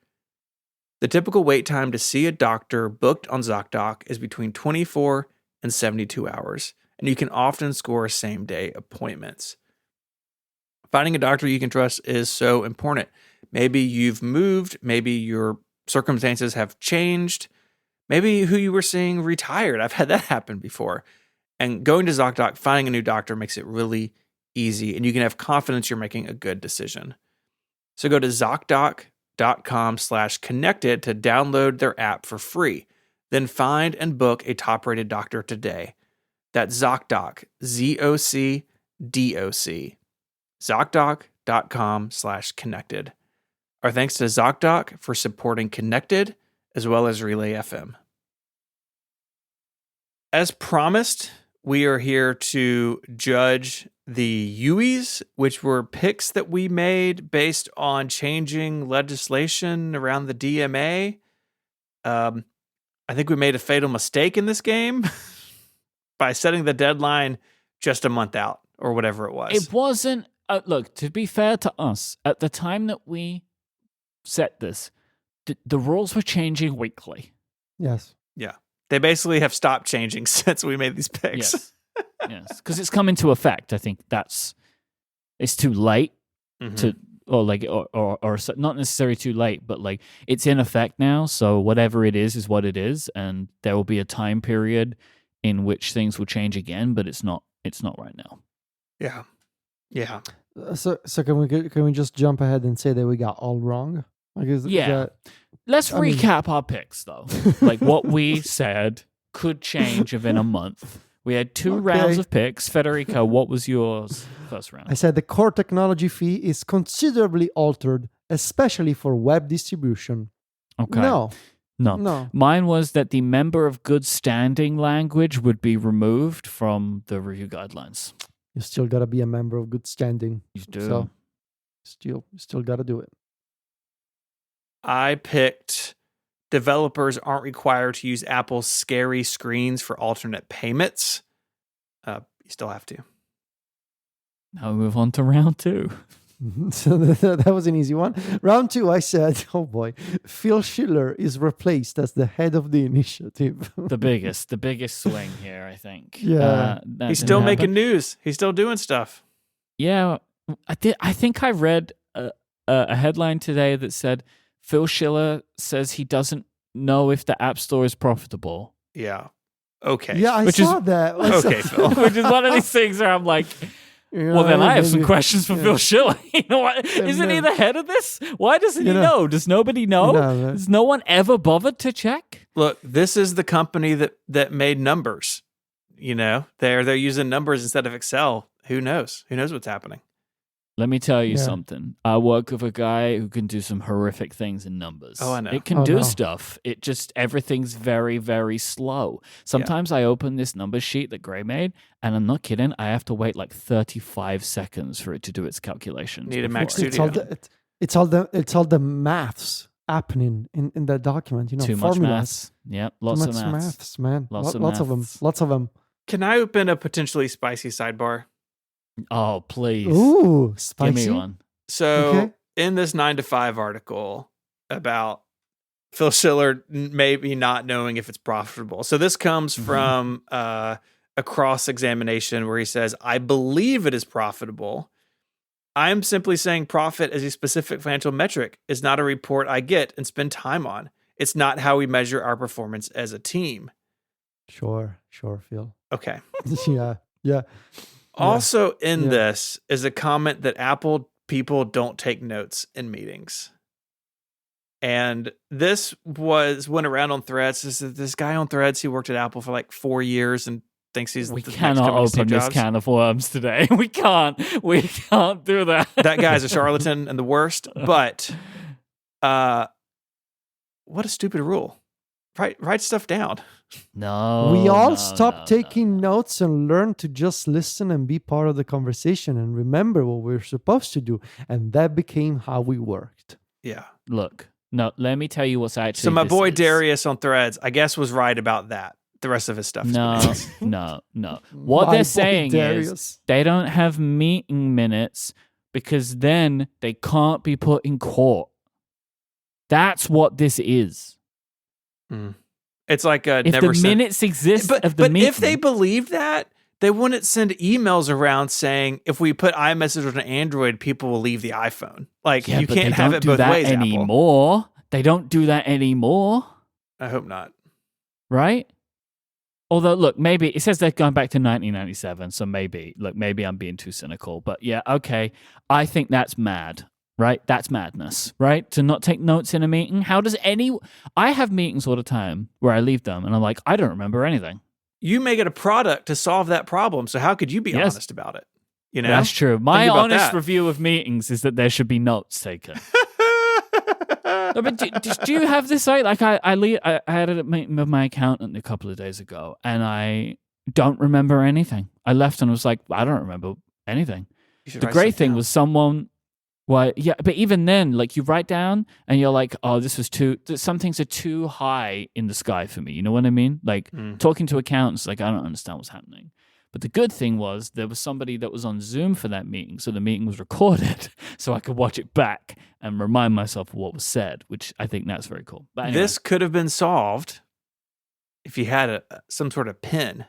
The typical wait time to see a doctor booked on ZocDoc is between 24 and 72 hours, and you can often score same-day appointments. Finding a doctor you can trust is so important. Maybe you've moved, maybe your circumstances have changed, maybe who you were seeing retired. I've had that happen before. And going to ZocDoc, finding a new doctor makes it really easy, and you can have confidence you're making a good decision. So go to ZocDoc.com/connected to download their app for free. Then find and book a top-rated doctor today. That's ZocDoc, ZocDoc. ZocDoc.com/connected. Our thanks to ZocDoc for supporting Connected as well as Relay FM. As promised, we are here to judge the EUies, which were picks that we made based on changing legislation around the DMA. I think we made a fatal mistake in this game by setting the deadline just a month out or whatever it was. It wasn't. Look, to be fair to us, at the time that we set this, the rules were changing weekly. Yes. Yeah. They basically have stopped changing since we made these picks. Yes. Yes. Because it's come into effect. I think it's too late to, or not necessarily too late, but like it's in effect now. So whatever it is what it is. And there will be a time period in which things will change again, but it's not right now. Yeah. Yeah. So can we just jump ahead and say that we got all wrong? Like, Let's recap our picks, though. Like what we said could change within a month. We had 2 rounds of picks. Federico, what was yours first round? I said the core technology fee is considerably altered, especially for web distribution. Okay. No. Mine was that the member of good standing language would be removed from the review guidelines. You still got to be a member of good standing. You do. So still got to do it. I picked developers aren't required to use Apple's scary screens for alternate payments. You still have to. Now we move on to round 2. So that was an easy one. Round 2, I said, oh boy, Phil Schiller is replaced as the head of the initiative. The biggest swing here, I think. Yeah. He's still making news. He's still doing stuff. Yeah. I think I read a headline today that said Phil Schiller says he doesn't know if the App Store is profitable. Yeah. Okay. Yeah, I saw that. Okay, Phil. Which is one of these things where I'm like, well, then I have some questions for Phil Schiller. You know what? Isn't he the head of this? Why doesn't he know? Does nobody know? Has no one ever bothered to check? Look, this is the company that made numbers. You know, they're using numbers instead of Excel. Who knows? Who knows what's happening? Let me tell you something. I work with a guy who can do some horrific things in numbers. Oh, I know. It can do stuff. It just, everything's very, very slow. Sometimes I open this number sheet that Gray made, and I'm not kidding, I have to wait like 35 seconds for it to do its calculations. Need a Mac Studio. It's all the maths happening in that document. You know, Too formulas. much maths. Yep, lots of maths. Man. Lots of them. Can I open a potentially spicy sidebar? Oh, please. Ooh, spicy. Give me one. So in this 9 to 5 article about Phil Schiller maybe not knowing if it's profitable. So this comes from a cross-examination where he says, I believe it is profitable. I'm simply saying profit as a specific financial metric is not a report I get and spend time on. It's not how we measure our performance as a team. Sure, Phil. Okay. Yeah. Also in this is a comment that Apple people don't take notes in meetings. And this went around on Threads. This guy on Threads, he worked at Apple for like 4 years and thinks he's we cannot open this can of worms today. We can't do that. That guy's a charlatan and the worst. But what a stupid rule. Write stuff down. No. We all stopped taking notes and learned to just listen and be part of the conversation and remember what we're supposed to do. And that became how we worked. Yeah. Look, no, let me tell you what's actually. So my boy Darius on Threads, I guess, was right about that. The rest of his stuff. No. What they're saying is they don't have meeting minutes because then they can't be put in court. That's what this is. It's like if the minutes exist of the meeting. If they believe that, they wouldn't send emails around saying if we put iMessage on an Android, people will leave the iPhone. Like you can't have it both ways anymore. Apple. They don't do that anymore. I hope not. Right? Although, look, maybe it says they're going back to 1997, so maybe I'm being too cynical. But yeah, okay, I think that's mad. Right? That's madness, right? To not take notes in a meeting. I have meetings all the time where I leave them and I'm like, I don't remember anything. You make it a product to solve that problem. So how could you be honest about it? You know? That's true. My honest review of meetings is that there should be notes taken. No, but do you have this? Like I had a meeting with my accountant a couple of days ago and I don't remember anything. I left and was like, I don't remember anything. You should The write great stuff thing down. was someone, well, yeah, but even then, like you write down and you're like, oh, some things are too high in the sky for me. You know what I mean? Like talking to accountants, like I don't understand what's happening. But the good thing was there was somebody that was on Zoom for that meeting. So the meeting was recorded so I could watch it back and remind myself of what was said, which I think that's very cool. But anyway. This could have been solved if you had some sort of pin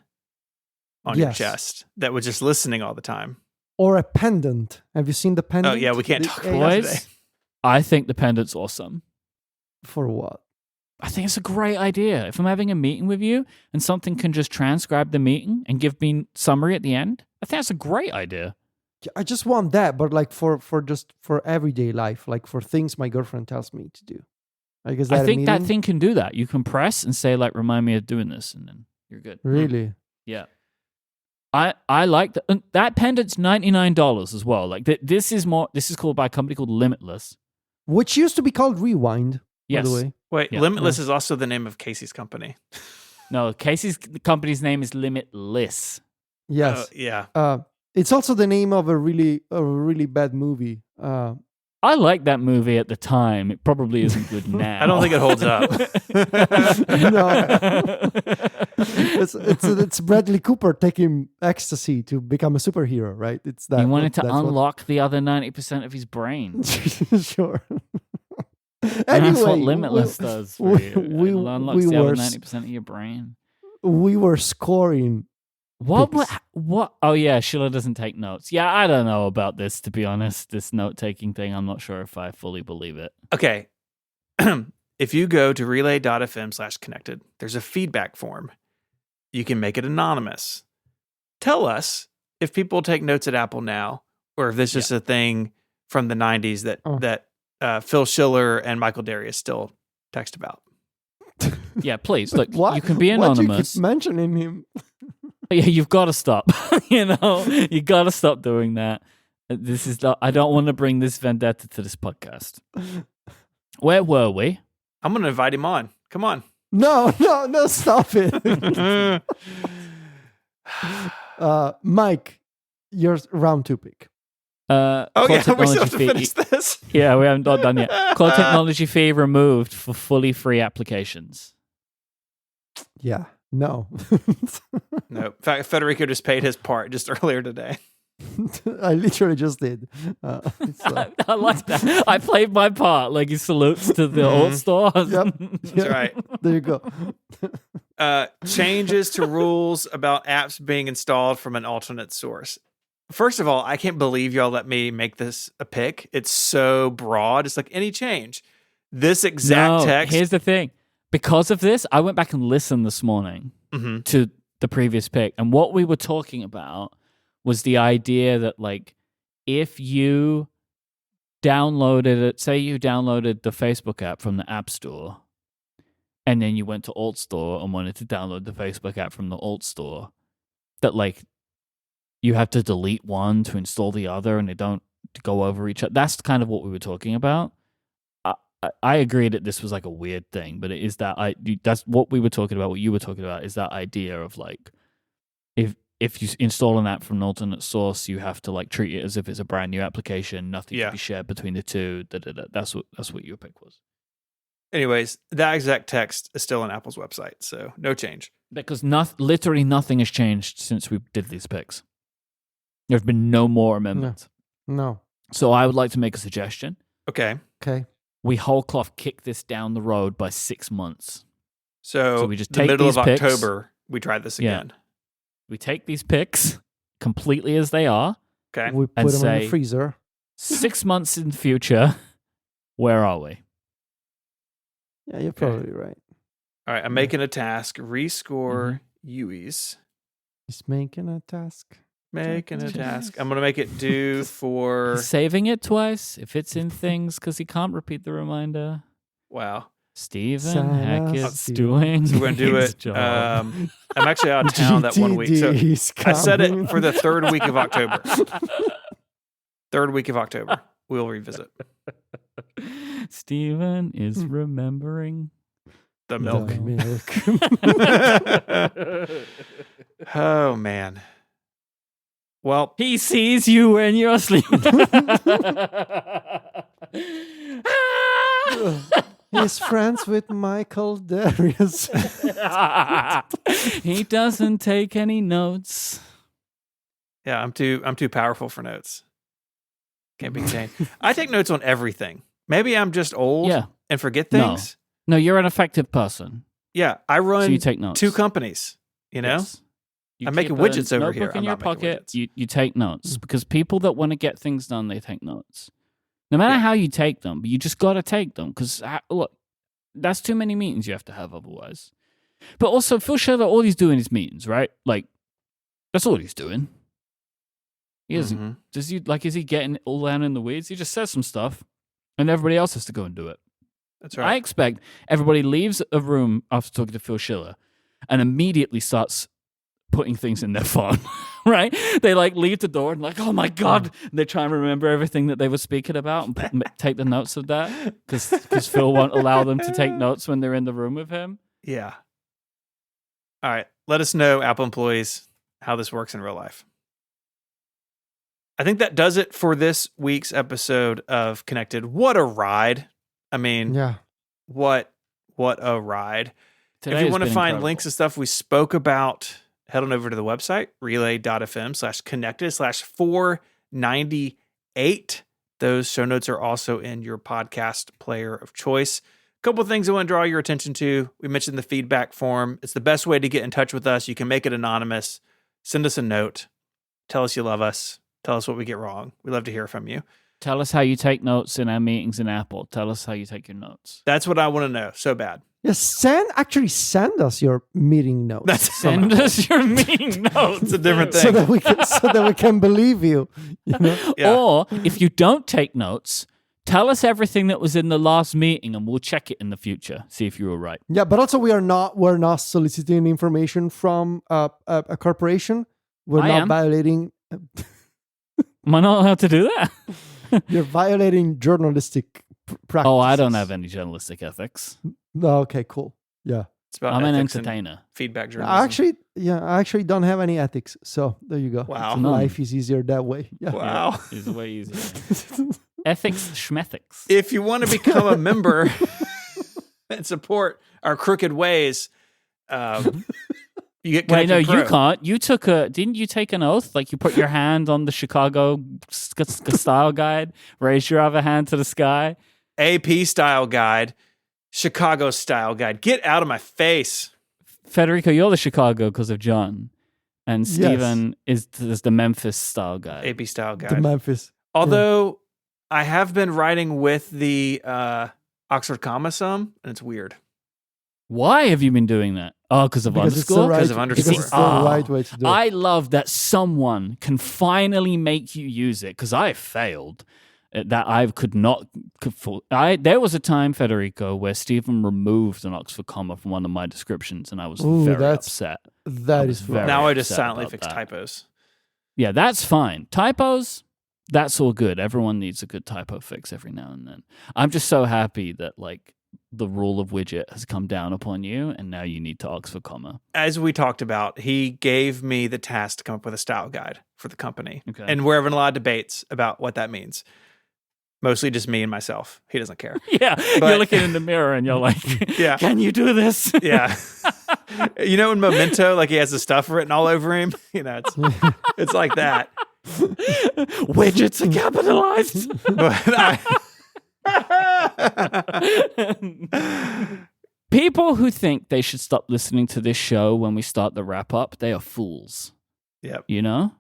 on your chest that was just listening all the time. Or a pendant. Have you seen the pendant? Oh, yeah, we can't talk about that today. I think the pendant's awesome. For what? I think it's a great idea. If I'm having a meeting with you and something can just transcribe the meeting and give me summary at the end, I think that's a great idea. I just want that, but like for everyday life, like for things my girlfriend tells me to do. Like, is that I think that thing can do that. You can press and say, like, remind me of doing this, and then you're good. Really? Yeah. I like that. That pendant's $99 as well. Like this is called by a company called Limitless, which used to be called Rewind. Yes. By the way. Wait, yeah. Limitless is also the name of Casey's company. No, Casey's company's name is Limitless. Yes. Yeah. It's also the name of a really bad movie. I liked that movie at the time. It probably isn't good now. I don't think it holds up. No. It's Bradley Cooper taking ecstasy to become a superhero, right? It's that. He wanted to unlock the other 90% of his brain. Sure. And anyway, that's what Limitless does for you. It unlocks the other 90% of your brain. We were scoring. What? Oh, yeah, Sheila doesn't take notes. Yeah, I don't know about this, to be honest. This note-taking thing, I'm not sure if I fully believe it. Okay. If you go to relay.fm/connected, there's a feedback form. You can make it anonymous. Tell us if people take notes at Apple now, or if this is just a thing from the 90s that Phil Schiller and Michael Darius still text about. Yeah, please. Look, you can be anonymous. Why do you keep mentioning him? Yeah, you've got to stop. You got to stop doing that. This is I don't want to bring this vendetta to this podcast. Where were we? I'm going to invite him on. Come on. No, stop it. Mike, your round 2 pick. We still have to finish this. Yeah, we haven't done yet. Core technology fee removed for fully free applications. Yeah, no. No. In fact, Federico just paid his part just earlier today. I literally just did. I like that. I played my part. Like he salutes to the AltStore. Yep. That's right. There you go. Changes to rules about apps being installed from an alternate source. First of all, I can't believe y'all let me make this a pick. It's so broad. It's like any change. This exact text. Here's the thing. Because of this, I went back and listened this morning to the previous pick. And what we were talking about was the idea that, like, if you downloaded it, say you downloaded the Facebook app from the App Store, and then you went to AltStore and wanted to download the Facebook app from the AltStore, that, like, you have to delete one to install the other and they don't go over each other. That's kind of what we were talking about. I agree that this was like a weird thing, but it is that's what we were talking about. What you were talking about is that idea of like, if you install an app from an alternate source, you have to like treat it as if it's a brand new application. Nothing can be shared between the two. That's what your pick was. Anyways, that exact text is still on Apple's website, so no change. Because literally nothing has changed since we did these picks. There have been no more amendments. No. So I would like to make a suggestion. Okay. We whole cloth kick this down the road by 6 months. So we just the take middle these of picks, October, we try this again. We take these picks completely as they are. Okay. We put them in the freezer. 6 months in the future, where are we? Yeah, you're probably right. All right, I'm making a task. Rescore EUies. He's making a task. Making a task. I'm going to make it due for... He's saving it twice if it's in things because he can't repeat the reminder. Wow. Stephen Hackett's doing So we're going to do it. I'm actually out of town that 1 week. So I set it for the 3rd week of October. 3rd week of October. We'll revisit. Stephen is remembering the milk. Oh man. Well, He sees you when you're asleep. He's friends with Michael Darius. He doesn't take any notes. yeah, I'm too powerful for notes. Can't be contained. I take notes on everything. Maybe I'm just old Yeah. and forget No. things. No, you're an effective person. Yeah, I So run you take notes. 2 companies, you know? Yes. You I'm making keep a widgets over here. notebook in I'm your not making pocket. widgets. You take notes because people that want to get things done, they take notes. No matter Yeah. how you take them, but you just got to take them because look, that's too many meetings you have to have otherwise. But also, Phil Schiller, all he's doing is meetings, right? Like, that's all he's doing. He isn't. Mhm. Is he getting all down in the weeds? He just says some stuff, and everybody else has to go and do it. That's I right. expect everybody leaves a room after talking to Phil Schiller and immediately starts putting things in their phone, right? They like leave the door and like, oh my God. And they try and remember everything that they were speaking about and take the notes of that because Phil won't allow them to take notes when they're in the room with him. Yeah. All right. Let us know, Apple employees, how this works in real life. I think that does it for this week's episode of Connected. What a ride. I mean, Yeah. what a ride. Today If you has want to been find incredible. links and stuff we spoke about, head on over to the website, relay.fm/connected/498. Those show notes are also in your podcast player of choice. A couple of things I want to draw your attention to. We mentioned the feedback form. It's the best way to get in touch with us. You can make it anonymous. Send us a note. Tell us you love us. Tell us what we get wrong. We love to hear from you. Tell us how you take notes in our meetings in Apple. Tell us how you take your notes. That's what I want to know so bad. Yes, send us your meeting notes. That's Send us your meeting notes. It's a different thing. so that we can believe you. You know? Yeah. Or if you don't take notes, tell us everything that was in the last meeting and we'll check it in the future. See if you were right. Yeah, but also we're not soliciting information from a corporation. We're I not am. violating. Am I not allowed to do that? You're violating journalistic practices. Oh, I don't have any journalistic ethics. No, okay, cool. Yeah. It's about I'm an ethics and entertainer. feedback journalism. I actually don't have any ethics. So there you go. Wow. None. Life is easier that way. Yeah. Wow. It's way easier. Ethics, schmethics. If you want to become a member and support our crooked ways, you get Wait, Connected no, you Pro. can't. Didn't you take an oath? Like you put your hand on the Chicago style guide, raise your other hand to the sky. AP style guide, Chicago style guide. Get out of my face. Federico, you're the Chicago because of John. And Yes. Stephen is the Memphis style guide. AP style The guide. Memphis. Although I have been writing with the Oxford comma some, and it's weird. Why have you been doing that? Oh, because of Because it's the underscore? right, Because of underscore. Because it's the Oh, right way to do it. I love that someone can finally make you use it because I failed. That I could not. There was a time, Federico, where Stephen removed an Oxford comma from one of my descriptions, and I was Ooh, very that's- upset. That was is very- right. Now I just upset silently about fix that. typos. Yeah, that's fine. Typos, that's all good. Everyone needs a good typo fix every now and then. I'm just so happy that like the rule of widget has come down upon you, and now you need to Oxford comma. As we talked about, he gave me the task to come up with a style guide for the company. Okay. And we're having a lot of debates about what that means. Mostly just me and myself. He doesn't care. Yeah, But- you're looking in the mirror and you're like, Yeah. can you do this? Yeah. You know, in Memento, like he has the stuff written all over him. You know, it's like that. Widgets are capitalized. But People who think they should stop listening to this show when we start the wrap up, they are fools. Yep. You know?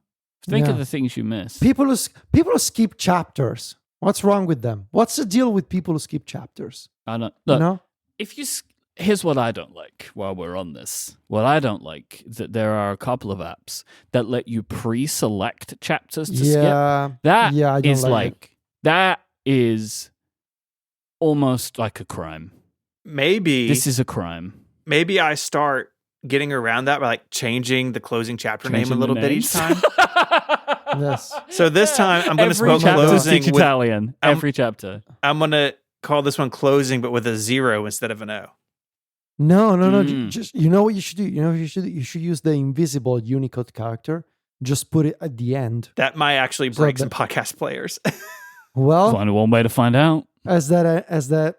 Think of Yeah. the things you miss. People who skip chapters. What's wrong with them? What's the deal with people who skip chapters? I don't You look. know? If you here's what I don't like while we're on this. What I don't like is that there are a couple of apps that let you pre-select chapters to skip. Yeah. That Yeah, I don't is like it. like that is almost like a crime. maybe This is a crime. maybe I start getting around that by like changing the closing chapter name a Changing the little bit names. each time. Yes. So this time I'm going to Every spell chapter closing speaks with, Italian. Every chapter. I'm going to call this one closing, but with a 0 instead of an O. No. Mm. Just you know what you should do. You know what you should use the invisible Unicode character. Just put it at the end. That might actually So break some podcast players. Well, Find one way to find out. has that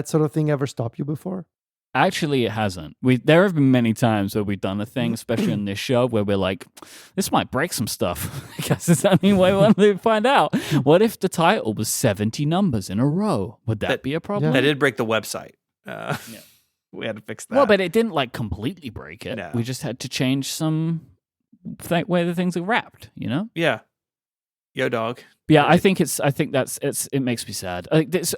sort of thing ever stopped you before? Actually, it hasn't. There have been many times where we've done a thing, especially on this show, where we're like, this might break some stuff. I guess it's the only way we'll find out. What if the title was 70 numbers in a row? Would that be a problem? That did break the website. We had to fix that. Well, but it didn't like completely break it. No. We just had to change some way the things are wrapped, you know? Yeah. Yo, dog. Yeah, I think it makes me sad. I think this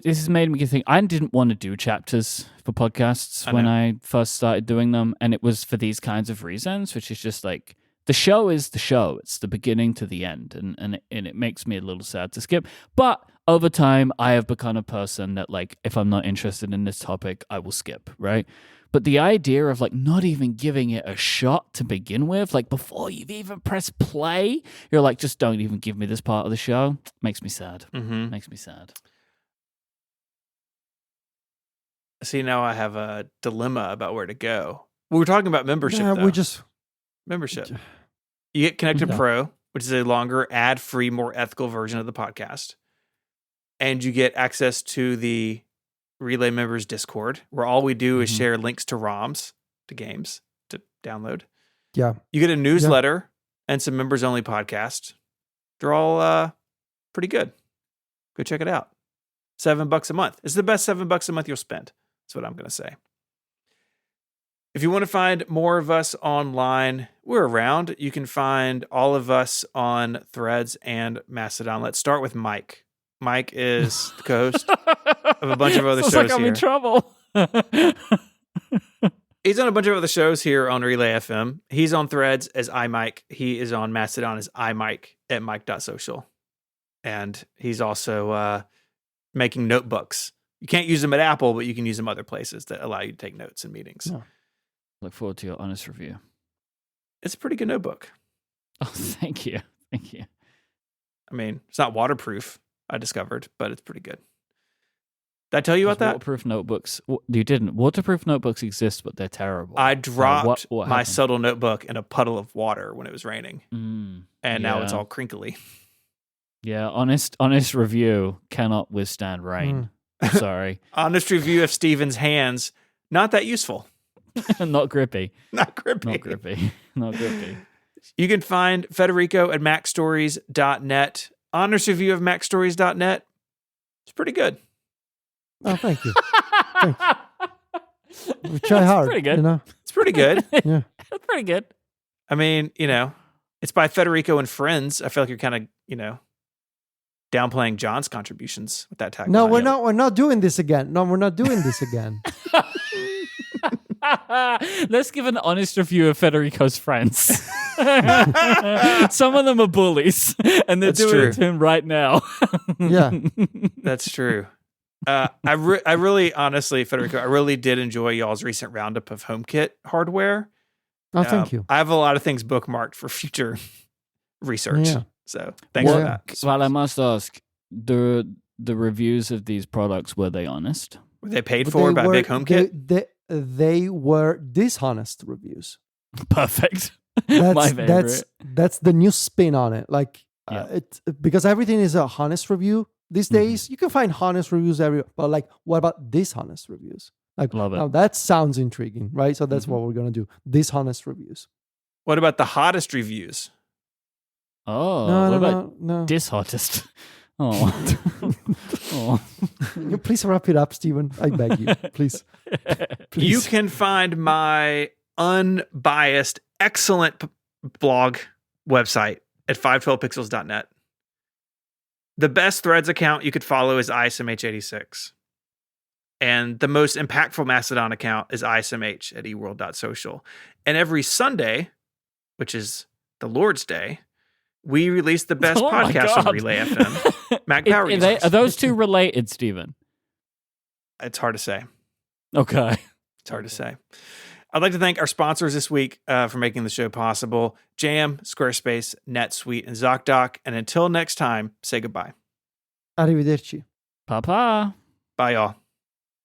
has made me think. I didn't want to do chapters for podcasts when I first started doing them, and it was for these kinds of reasons, which is just like the show is the show. It's the beginning to the end, and it makes me a little sad to skip. But over time, I have become a person that like if I'm not interested in this topic, I will skip, right? But the idea of like not even giving it a shot to begin with, like before you've even pressed play, you're like, just don't even give me this part of the show. Makes me sad. Mm-hmm. Makes me sad. See, now I have a dilemma about where to go. We were talking about membership, though. We just Membership. You get Connected Yeah. Pro, which is a longer, ad-free, more ethical version of the podcast. And you get access to the Relay members Discord, where all we do is share links to ROMs, to games, to download. Yeah. You get a newsletter and some members-only podcasts. They're all pretty good. Go check it out. $7 a month. It's the best $7 a month you'll spend. That's what I'm going to say. If you want to find more of us online, we're around. You can find all of us on Threads and Mastodon. Let's start with Mike. Mike is the co-host of a bunch of other Sounds shows like I'm here. in trouble. He's on a bunch of other shows here on Relay FM. He's on Threads as iMike. He is on Mastodon as iMike at mike.social. And he's also making notebooks. You can't use them at Apple, but you can use them other places that allow you to take notes in meetings. Yeah. Look forward to your honest review. It's a pretty good notebook. Oh, thank you. Thank you. I mean, it's not waterproof, I discovered, but it's pretty good. Did I tell you about that? Waterproof notebooks. You didn't. Waterproof notebooks exist, but they're terrible. I dropped what my happened? subtle notebook in a puddle of water when it was raining, and now it's yeah. all crinkly. Yeah, honest review cannot withstand rain. Sorry. Honest review of Steven's hands, not that useful. Not grippy. Not grippy. Not grippy. Not grippy. You can find Federico at macstories.net. Honest review of macstories.net. It's pretty good. Oh, thank you. Thanks. We try hard. Pretty good. You know? It's pretty good. Yeah. That's pretty good. I mean, it's by Federico and friends. I feel like you're kind of, downplaying John's contributions with that tagline. No, we're not doing this again. No, we're not doing this again. Let's give an honest review of Federico's friends. Some of them are bullies, and they're That's doing true. it to him right now. Yeah. That's true. I really, honestly, Federico, I really did enjoy y'all's recent roundup of HomeKit hardware. Oh, thank you. I have a lot of things bookmarked for future research. Yeah. So thanks for that. Well, I must ask, the reviews of these products, were they honest? Were they paid But for they by were- Big HomeKit? They were dishonest reviews. Perfect. My favorite. That's the new spin on it. Like Yeah. because everything is a honest review these days. You can find honest reviews everywhere, but like, what about dishonest reviews? Like, Love it. now that sounds intriguing, right? So that's what we're gonna do. Dishonest reviews. What about the hottest reviews? Oh, No, what no, about no, no. dishottest? Oh. Oh. Please wrap it up, Stephen. I beg you, please. Please. You can find my unbiased, excellent blog website at 512pixels.net. The best Threads account you could follow is ISMH86. And the most impactful Mastodon account is ISMH at eworld.social. And every Sunday, which is the Lord's Day, we release the best Oh my podcast on God. Relay FM. Mac Power Users. Are those two related, Stephen? It's hard to say. Okay. It's hard to say. I'd like to thank our sponsors this week for making the show possible. Jam, Squarespace, NetSuite, and ZocDoc. And until next time, say goodbye. Arrivederci. Papa. Bye, y'all.